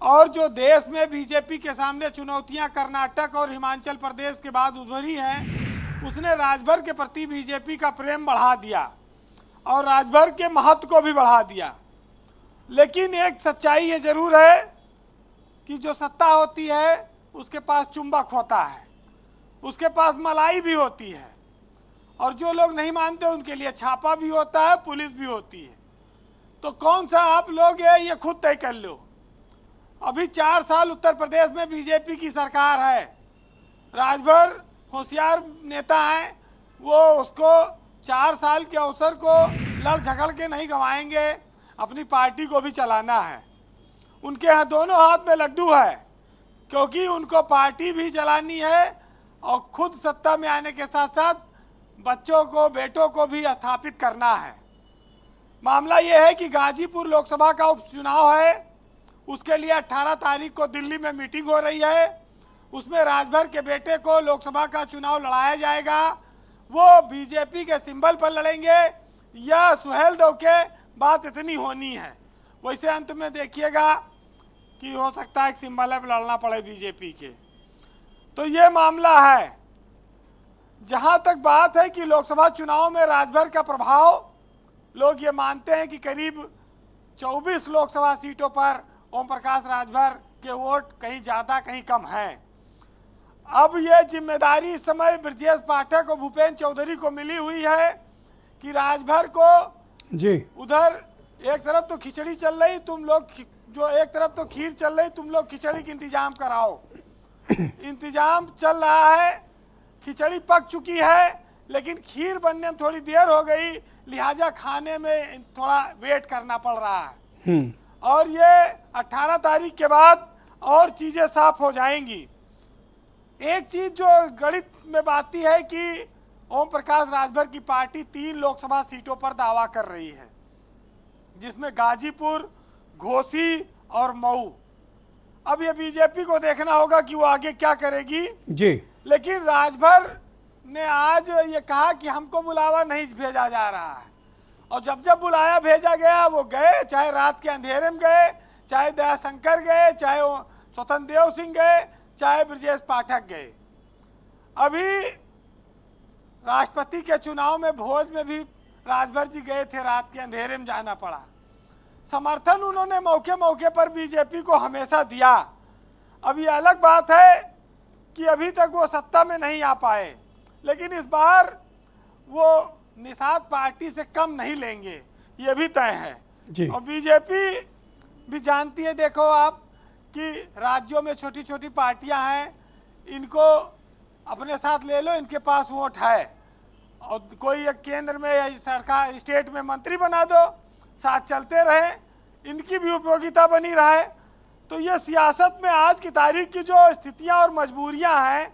और जो देश में बीजेपी के सामने चुनौतियां कर्नाटक और हिमाचल प्रदेश के बाद उभरी हैं, उसने राजभर के प्रति बीजेपी का प्रेम बढ़ा दिया और राजभर के महत्व को भी बढ़ा दिया। लेकिन एक सच्चाई ये जरूर है कि जो सत्ता होती है उसके पास चुंबक होता है, उसके पास मलाई भी होती है, और जो लोग नहीं मानते उनके लिए छापा भी होता है, पुलिस भी होती है। तो कौन सा आप लोग है ये खुद तय कर लो। अभी 4 साल उत्तर प्रदेश में बीजेपी की सरकार है। राजभर होशियार नेता हैं, वो उसको 4 साल के अवसर को लड़ झगड़ के नहीं गंवाएंगे, अपनी पार्टी को भी चलाना है। उनके यहाँ दोनों हाथ में लड्डू है, क्योंकि उनको पार्टी भी चलानी है और खुद सत्ता में आने के साथ साथ बच्चों को, बेटों को भी स्थापित करना है। मामला ये है कि गाजीपुर लोकसभा का उपचुनाव है, उसके लिए 18 तारीख को दिल्ली में मीटिंग हो रही है। उसमें राजभर के बेटे को लोकसभा का चुनाव लड़ाया जाएगा। वो बीजेपी के सिंबल पर लड़ेंगे या सुहेलदेव के बात इतनी होनी है। वैसे अंत में देखिएगा कि हो सकता है एक सिंबल पर लड़ना पड़े बीजेपी के। तो ये मामला है। जहां तक बात है कि लोकसभा चुनाव में राजभर का प्रभाव, लोग ये मानते हैं कि करीब 24 लोकसभा सीटों पर ओम प्रकाश राजभर के वोट कहीं ज़्यादा कहीं कम हैं। अब ये जिम्मेदारी इस समय ब्रजेश पाठक और भूपेंद्र चौधरी को मिली हुई है कि राजभर को जी उधर एक तरफ तो खिचड़ी चल रही, तुम लोग जो एक तरफ तो खीर चल रही, तुम लोग खिचड़ी का इंतजाम कराओ। इंतजाम चल रहा है, खिचड़ी पक चुकी है, लेकिन खीर बनने में थोड़ी देर हो गई। लिहाजा खाने में थोड़ा वेट करना पड़ रहा है। और ये 18 तारीख के बाद और चीज़ें साफ हो जाएंगी। एक चीज़ जो गणित में बाती है कि ओम प्रकाश राजभर की पार्टी 3 लोकसभा सीटों पर दावा कर रही है, जिसमें गाजीपुर, घोसी और मऊ। अब ये बीजेपी को देखना होगा कि वो आगे क्या करेगी जी। लेकिन राजभर ने आज ये कहा कि हमको बुलावा नहीं भेजा जा रहा है, और जब जब बुलाया भेजा गया वो गए, चाहे रात के अंधेरे में गए, चाहे दयाशंकर गए, चाहे स्वतंत्र देव सिंह गए, चाहे ब्रजेश पाठक गए। अभी राष्ट्रपति के चुनाव में भोज में भी राजभर जी गए थे, रात के अंधेरे में जाना पड़ा। समर्थन उन्होंने मौके मौके पर बीजेपी को हमेशा दिया। अब ये अलग बात है कि अभी तक वो सत्ता में नहीं आ पाए, लेकिन इस बार वो निषाद पार्टी से कम नहीं लेंगे, ये भी तय है जी। और बीजेपी भी जानती है, देखो आप कि राज्यों में छोटी छोटी पार्टियां हैं, इनको अपने साथ ले लो, इनके पास वोट है, और कोई एक केंद्र में या सरकार स्टेट में मंत्री बना दो, साथ चलते रहे, इनकी भी उपयोगिता बनी रहे। तो ये सियासत में आज की तारीख की जो स्थितियां और मजबूरियां हैं,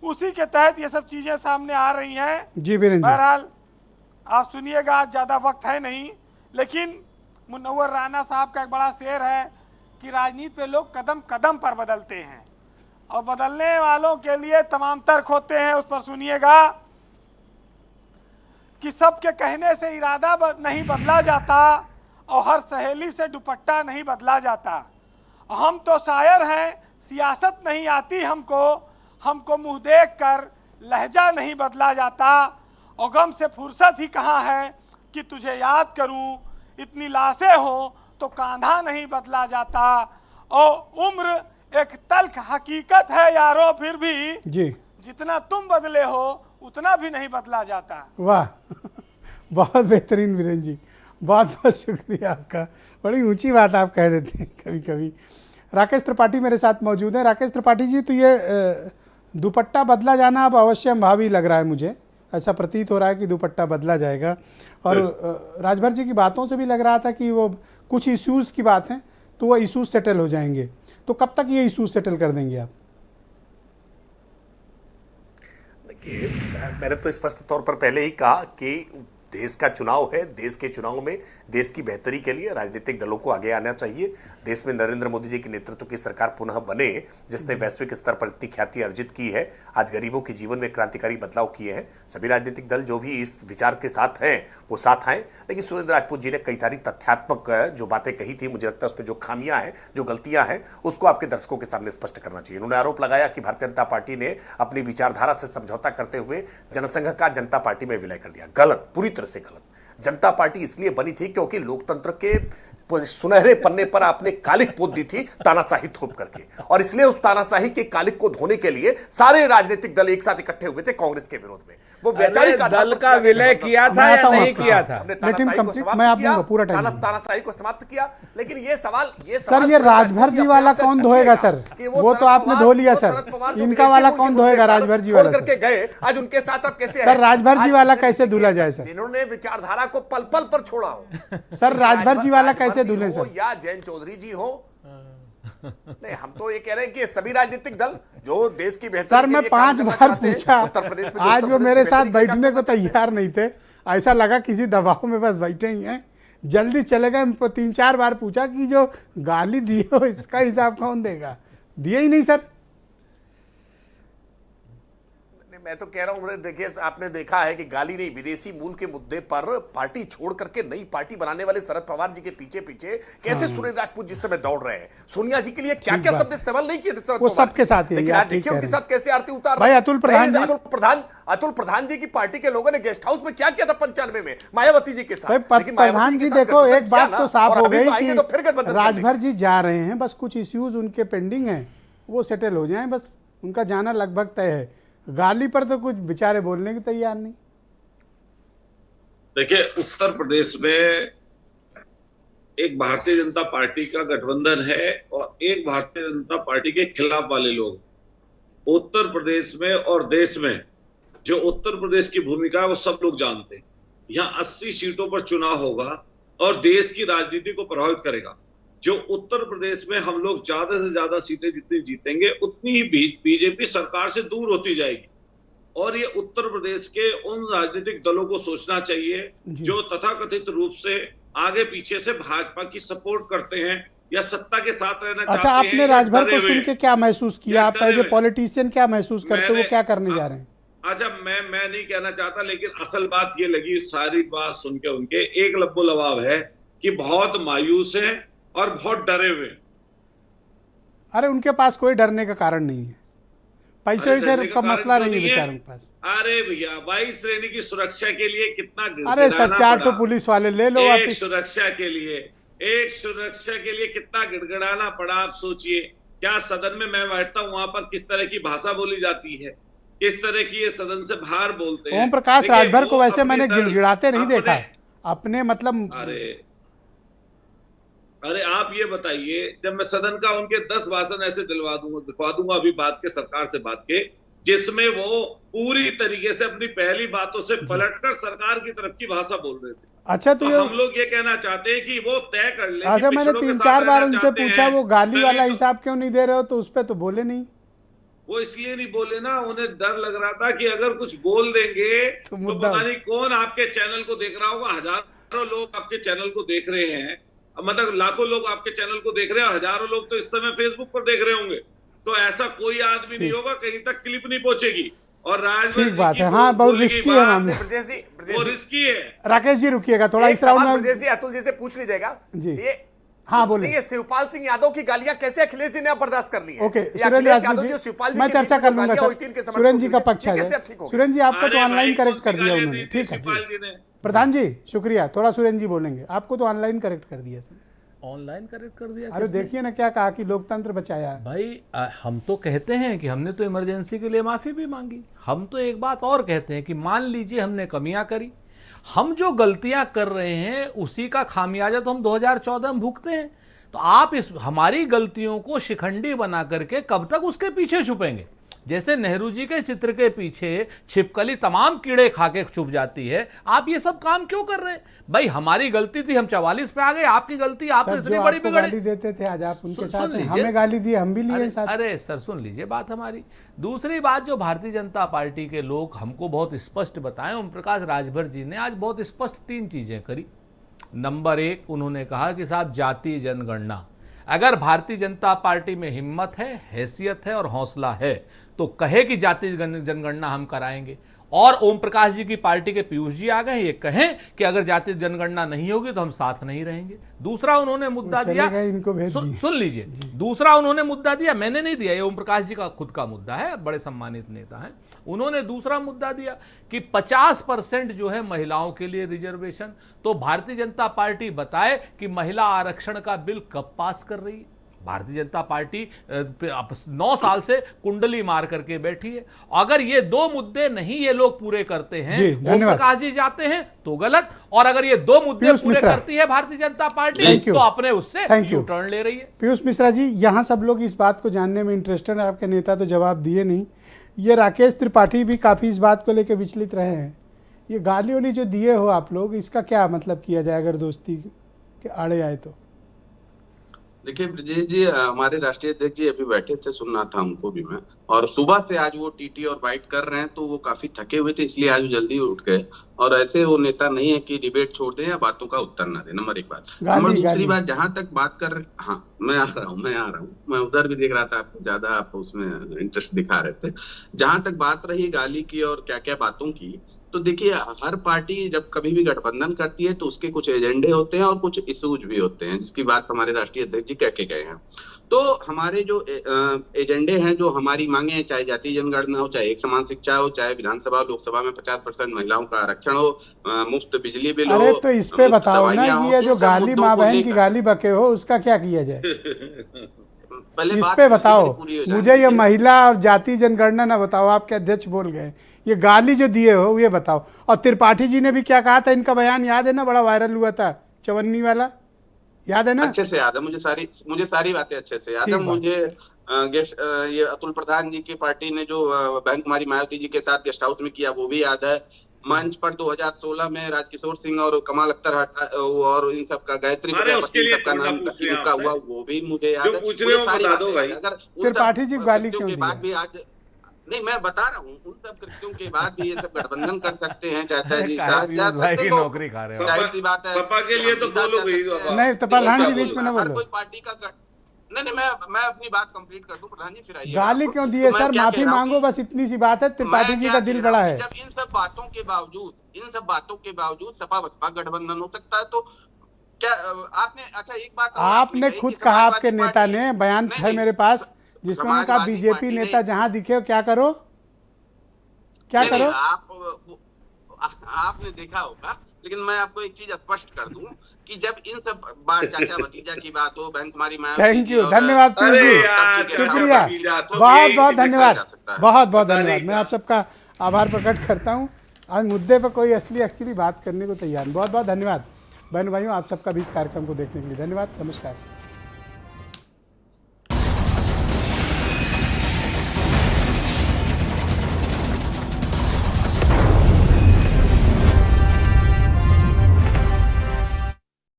उसी के तहत ये सब चीज़ें सामने आ रही हैं जी। बहरहाल आप सुनिएगा, आज ज़्यादा वक्त है नहीं, लेकिन मुनव्वर राना साहब का एक बड़ा शेर है कि राजनीति पे लोग कदम कदम पर बदलते हैं, और बदलने वालों के लिए तमाम तर्क होते हैं। उस पर सुनिएगा कि सबके कहने से इरादा नहीं बदला जाता, और हर सहेली से दुपट्टा नहीं बदला जाता। हम तो शायर हैं, सियासत नहीं आती हमको मुंह देख कर लहजा नहीं बदला जाता, और गम से फुर्सत ही कहाँ है कि तुझे याद करूं, इतनी लाशें हो तो कांधा नहीं बदला जाता, और उम्र एक तल्ख हकीकत है यारो, फिर भी जी जितना तुम बदले हो उतना भी नहीं बदला जाता। वाह बहुत बेहतरीन वीरेंद्र जी, बहुत बहुत शुक्रिया आपका। बड़ी ऊंची बात आप कह देते हैं कभी कभी। राकेश त्रिपाठी मेरे साथ मौजूद हैं। राकेश त्रिपाठी जी, तो ये दुपट्टा बदला जाना अब अवश्य भावी लग रहा है, मुझे ऐसा प्रतीत हो रहा है कि दुपट्टा बदला जाएगा। और राजभर जी की बातों से भी लग रहा था कि वो कुछ इश्यूज़ की बात है, तो वो इश्यूज सेटल हो जाएंगे। तो कब तक ये इश्यूज सेटल कर देंगे आप? देखिए, मैंने तो स्पष्ट तौर पर पहले ही कहा कि देश का चुनाव है, देश के चुनाव में देश की बेहतरी के लिए राजनीतिक दलों को आगे आना चाहिए। देश में नरेंद्र मोदी जी के नेतृत्व की सरकार पुनः बने, जिसने वैश्विक स्तर पर इतनी ख्याति अर्जित की है, आज गरीबों के जीवन में क्रांतिकारी बदलाव किए हैं। सभी राजनीतिक दल जो भी इस विचार के साथ हैं वो साथ आए। लेकिन सुरेंद्र राजपूत जी ने कई सारी तथ्यात्मक जो बातें कही थी, मुझे लगता है उसमें जो खामियां हैं, जो गलतियां हैं, उसको आपके दर्शकों के सामने स्पष्ट करना चाहिए। उन्होंने आरोप लगाया कि भारतीय जनता पार्टी ने अपनी विचारधारा से समझौता करते हुए जनसंघ का जनता पार्टी में विलय कर दिया। गलत, पूरी तरह से गलत। जनता पार्टी इसलिए बनी थी क्योंकि लोकतंत्र के सुनहरे पन्ने पर आपने कालिक पोत दी थी तानाशाही थोप करके, और इसलिए उस तानाशाही के कालिक को धोने के लिए सारे राजनीतिक दल एक साथ इकट्ठे हुए थे कांग्रेस के विरोध में। वो वैचारिक दल का विलय किया था या नहीं किया था? हमने तानाशाही को समाप्त किया। लेकिन ये सवाल सर, ये राजभर जी वाला कौन धोएगा सर? वो तो आपने धो लिया सर, इनका वाला कौन धोएगा? राजभर जी वाला करके गए, आज उनके साथ अब कैसे सर? राजभर जी वाला कैसे धुला जाए सर? इन्होंने विचारधारा को पल पल पर छोड़ा हो सर, राजभर जी वाला कैसे धुले सर? या जयंत चौधरी जी हो, नहीं, हम तो ये कह रहे हैं कि सभी राजनीतिक दल जो देश की बेहतरी सर, मैं 5 बार पूछा, आज वो मेरे साथ बैठने को तैयार नहीं थे। ऐसा लगा किसी दबाव में बस बैठे ही हैं, जल्दी चले गए। 3-4 बार पूछा कि जो गाली दिए हो इसका हिसाब कौन देगा? दिए ही नहीं सर। मैं तो कह रहा हूं, देखिए, आपने देखा है कि गाली नहीं, विदेशी मूल के मुद्दे पर पार्टी छोड़ करके नई पार्टी बनाने वाले शरद पवार जी के पीछे पीछे कैसे सुरेंद्र राजपूत जिस समय दौड़ रहे हैं। सोनिया जी के लिए क्या क्या शब्द इस्तेमाल नहीं किए थे शरद वो सबके साथ ही, लेकिन आज देखिए उनके साथ कैसे आरती उतार भाई। अतुल प्रधान जी की पार्टी के लोगों ने गेस्ट हाउस में क्या किया था 95 में मायावती जी के साथ। प्रधान जी देखो, एक बात तो साफ हो गई कि राजभर जी जा रहे हैं, बस कुछ इश्यूज उनके पेंडिंग हैं, वो सेटल हो जाएं, बस उनका जाना लगभग तय है। गाली पर तो कुछ बेचारे बोलने की तैयार नहीं। देखिए, उत्तर प्रदेश में एक भारतीय जनता पार्टी का गठबंधन है और एक भारतीय जनता पार्टी के खिलाफ वाले लोग। उत्तर प्रदेश में और देश में जो उत्तर प्रदेश की भूमिका है वो सब लोग जानते हैं। यहाँ 80 सीटों पर चुनाव होगा और देश की राजनीति को प्रभावित करेगा। जो उत्तर प्रदेश में हम लोग ज्यादा से ज्यादा सीटें जितनी जीतेंगे उतनी ही बीजेपी सरकार से दूर होती जाएगी। और ये उत्तर प्रदेश के उन राजनीतिक दलों को सोचना चाहिए जो तथाकथित रूप से आगे पीछे से भाजपा की सपोर्ट करते हैं या सत्ता के साथ रहना चाहते हैं। अच्छा, आपने राजभर को सुन के क्या महसूस किया? आप एज ए पॉलिटिशियन क्या महसूस करते हो, वो क्या करने जा रहे हैं? अच्छा, मैं नहीं कहना चाहता, लेकिन असल बात ये लगी सारी बात सुन के उनके एक लब्बो लबाब है कि बहुत मायूस है और बहुत डरे हुए। अरे उनके पास कोई डरने का कारण नहीं है, पैसे वैसे का मसला नहीं है बेचारों के पास। अरे भैया, 22 श्रेणी की सुरक्षा के लिए कितना अरे सच्चार तो पुलिस वाले ले लो एक सुरक्षा के लिए कितना गिड़गिड़ाना पड़ा। आप सोचिए, क्या सदन में मैं बैठता हूँ वहां पर किस तरह की भाषा बोली जाती है, किस तरह की ये सदन से बाहर बोलते हैं। ओम प्रकाश राजभर को वैसे मैंने गिड़गिड़ाते नहीं देखा अपने, मतलब अरे आप ये बताइए, जब मैं सदन का उनके 10 भाषण ऐसे दिखवा दूंगा अभी बात के, सरकार से बात के, जिसमें वो पूरी तरीके से अपनी पहली बातों से पलटकर सरकार की तरफ की भाषा बोल रहे थे। अच्छा, तो हम लोग ये कहना चाहते हैं कि वो तय कर ले। अच्छा, मैंने 3-4 बार उनसे पूछा वो गाली वाला हिसाब क्यों नहीं दे रहे हो, तो उस पर तो बोले नहीं। वो इसलिए नहीं बोले ना, उन्हें डर लग रहा था कि अगर कुछ बोल देंगे तो पता नहीं कौन आपके चैनल को देख रहा होगा। हजारों लोग आपके चैनल को देख रहे हैं, मतलब लाखों लोग आपके चैनल को देख रहे हैं, हजारों लोग तो इस समय फेसबुक पर देख रहे होंगे। तो ऐसा कोई आदमी नहीं होगा, कहीं तक क्लिप नहीं पहुंचेगी। और ठीक बात है, हाँ बहुत रिस्की है मामला, वो रिस्की है। राकेश जी रुकिएगा थोड़ा, इस राउंड में ब्रजेश जी अतुल जी से पूछ लीजिएगा जी। ये हाँ बोले, ये शिवपाल सिंह यादव की गालियां कैसे अखिलेश जी ने बर्दाश्त कर ली है? ओके, सुरेंद्र जी मैं चर्चा कर लूंगा सर, सुरेंद्र जी का पक्ष है। सुरेंद्र जी आपको तो ऑनलाइन करेक्ट कर दिया उन्होंने, ठीक है प्रधान जी शुक्रिया, थोड़ा सुरेंद्र जी बोलेंगे। आपको तो ऑनलाइन करेक्ट कर दिया सर, ऑनलाइन करेक्ट कर दिया। अरे देखिए ना क्या कहा कि लोकतंत्र बचाया। भाई हम तो कहते हैं कि हमने तो इमरजेंसी के लिए माफी भी मांगी। हम तो एक बात और कहते हैं कि मान लीजिए हमने कमियां करी, हम जो गलतियां कर रहे हैं उसी का खामियाजा तो हम 2014 में भुगते हैं। तो आप इस हमारी गलतियों को शिखंडी बना करके कब तक उसके पीछे छुपेंगे? जैसे नेहरू जी के चित्र के पीछे छिपकली तमाम कीड़े खा के छुप जाती है, आप ये सब काम क्यों कर रहे हैं? भाई हमारी गलती थी, हम 44 पे आ गए, आपकी गलती, आपने इतनी बड़ी बिगड़ी। गाली देते थे आज आप उनके साथ हैं, हमें गाली दी, हम भी लिए साथ। अरे सर सुन लीजिए बात हमारी। दूसरी बात, जो भारतीय जनता पार्टी के लोग हमको बहुत स्पष्ट बताएं, ओम प्रकाश राजभर जी ने आज बहुत स्पष्ट 3 चीजें करी। नंबर 1, उन्होंने कहा कि साहब जातीय जनगणना, अगर भारतीय जनता पार्टी में हिम्मत है, हैसियत है और हौसला है तो कहे कि जातीय जनगणना हम कराएंगे। और ओम प्रकाश जी की पार्टी के पीयूष जी आ गए, ये कहें कि अगर जातीय जनगणना नहीं होगी तो हम साथ नहीं रहेंगे। दूसरा उन्होंने मुद्दा दिया, सुन लीजिए, दूसरा उन्होंने मुद्दा दिया, मैंने नहीं दिया, ये ओम प्रकाश जी का खुद का मुद्दा है, बड़े सम्मानित नेता हैं। उन्होंने दूसरा मुद्दा दिया कि 50% जो है महिलाओं के लिए रिजर्वेशन। तो भारतीय जनता पार्टी बताए कि महिला आरक्षण का बिल कब पास कर रही है? भारतीय जनता पार्टी 9 साल से कुंडली मार करके बैठी है। अगर ये 2 मुद्दे नहीं ये लोग पूरे करते हैं, ओम प्रकाश जी जाते हैं तो गलत, और अगर ये 2 मुद्दे पूरे करती है भारतीय जनता पार्टी तो अपने उससे यू टर्न ले रही है। पीयूष मिश्रा जी, यहाँ सब लोग इस बात को जानने में इंटरेस्टेड है, आपके नेता तो जवाब दिए नहीं। ये राकेश त्रिपाठी भी काफी इस बात को लेकर विचलित रहे हैं। ये गाली वाली जो दिए हो आप लोग, इसका क्या मतलब किया जाए अगर दोस्ती के आड़े आए तो? देखिए ब्रजेश जी, हमारे राष्ट्रीय अध्यक्ष जी अभी बैठे थे, सुनना था उनको भी मैं, और सुबह से आज वो टीटी और बाइट कर रहे हैं, तो वो काफी थके हुए थे, इसलिए आज वो जल्दी उठ गए। और ऐसे वो नेता नहीं है कि डिबेट छोड़ दें या बातों का उत्तर ना दें, नंबर 1 बात। नंबर दूसरी बात, जहां तक बात कर रहे, हाँ मैं आ रहा हूँ, मैं उधर भी देख रहा था, आपको ज्यादा आप उसमें इंटरेस्ट दिखा रहे थे। जहां तक बात रही गाली की और क्या क्या बातों की, तो देखिए हर पार्टी जब कभी भी गठबंधन करती है तो उसके कुछ एजेंडे होते हैं और कुछ इश्यूज भी होते हैं, जिसकी बात हमारे राष्ट्रीय अध्यक्ष जी कह के गए हैं। तो हमारे जो एजेंडे हैं, जो हमारी मांगे हैं, चाहे जातीय जनगणना हो, चाहे एक समान शिक्षा हो, चाहे विधानसभा लोकसभा में 50% महिलाओं का आरक्षण हो, मुफ्त बिजली बिल हो। अरे तो इस पे बताओ ना कि ये जो गाली माँ बहन की गाली बके हो, उसका क्या किया जाए? इस पे बताओ मुझे, ये महिला और जातीय जनगणना ना बताओ, आपके अध्यक्ष बोल गए, ये गाली जो दिए हो ये बताओ। और त्रिपाठी जी ने भी क्या कहा था, इनका बयान याद है ना, बड़ा वायरल हुआ था, चवन्नी वाला, याद है ना? अच्छे से याद है मुझे, सारी बातें अच्छे से याद है मुझे। ये अतुल प्रधान जी की पार्टी ने जो बहन कुमारी मायावती जी के साथ गेस्ट हाउस में किया वो भी याद है। मंच पर 2016 में राजकिशोर सिंह और कमाल अख्तर और इन सब का गायत्री उसके लिए सबका नाम का हुआ, वो भी मुझे याद है। पूछ रहे हो बता दो भाई। अगर त्रिपाठी जी गाली क्यों के बाद भी आज नहीं, मैं बता रहा हूँ, उन सब कृत्यों के बाद भी ये सब गठबंधन कर सकते हैं चाचा जी साथ जा सकते, नौकरी खा रहे हो, जाहिर सी बात है। सपा के लिए तो बोलो गई नहीं तो प्रधान जी बीच में ना बोलो। कोई पार्टी का नहीं, मैं अपनी बात कंप्लीट कर दूं प्रधान जी, फिर आइए। गाली क्यों दिए सर, माफी मांगो, बस इतनी सी बात है। त्रिपाठी जी का दिल बड़ा है। जब इन सब बातों के बावजूद सपा बसपा गठबंधन हो सकता है तो क्या आपने, अच्छा एक बात आपने खुद कहा, आपके नेता ने बयान है मेरे पास, जिसमें उन्होंने कहा बीजेपी नेता जहां दिखे क्या करो क्या करो। आपने देखा होगा, लेकिन मैं आपको एक चीज स्पष्ट कर दूं कि जब इन सब बात चाचा भतीजा की बात हो, बहन तुम्हारी माँ, थैंक यू, धन्यवाद पीयूष जी, शुक्रिया, बहुत बहुत धन्यवाद, बहुत बहुत धन्यवाद। मैं आप सबका आभार प्रकट करता हूँ। आज मुद्दे पर कोई एक्चुअली बात करने को तैयार नहीं। बहुत बहुत धन्यवाद बहन भाइयों, आप सबका भी इस कार्यक्रम को देखने के लिए धन्यवाद। नमस्कार।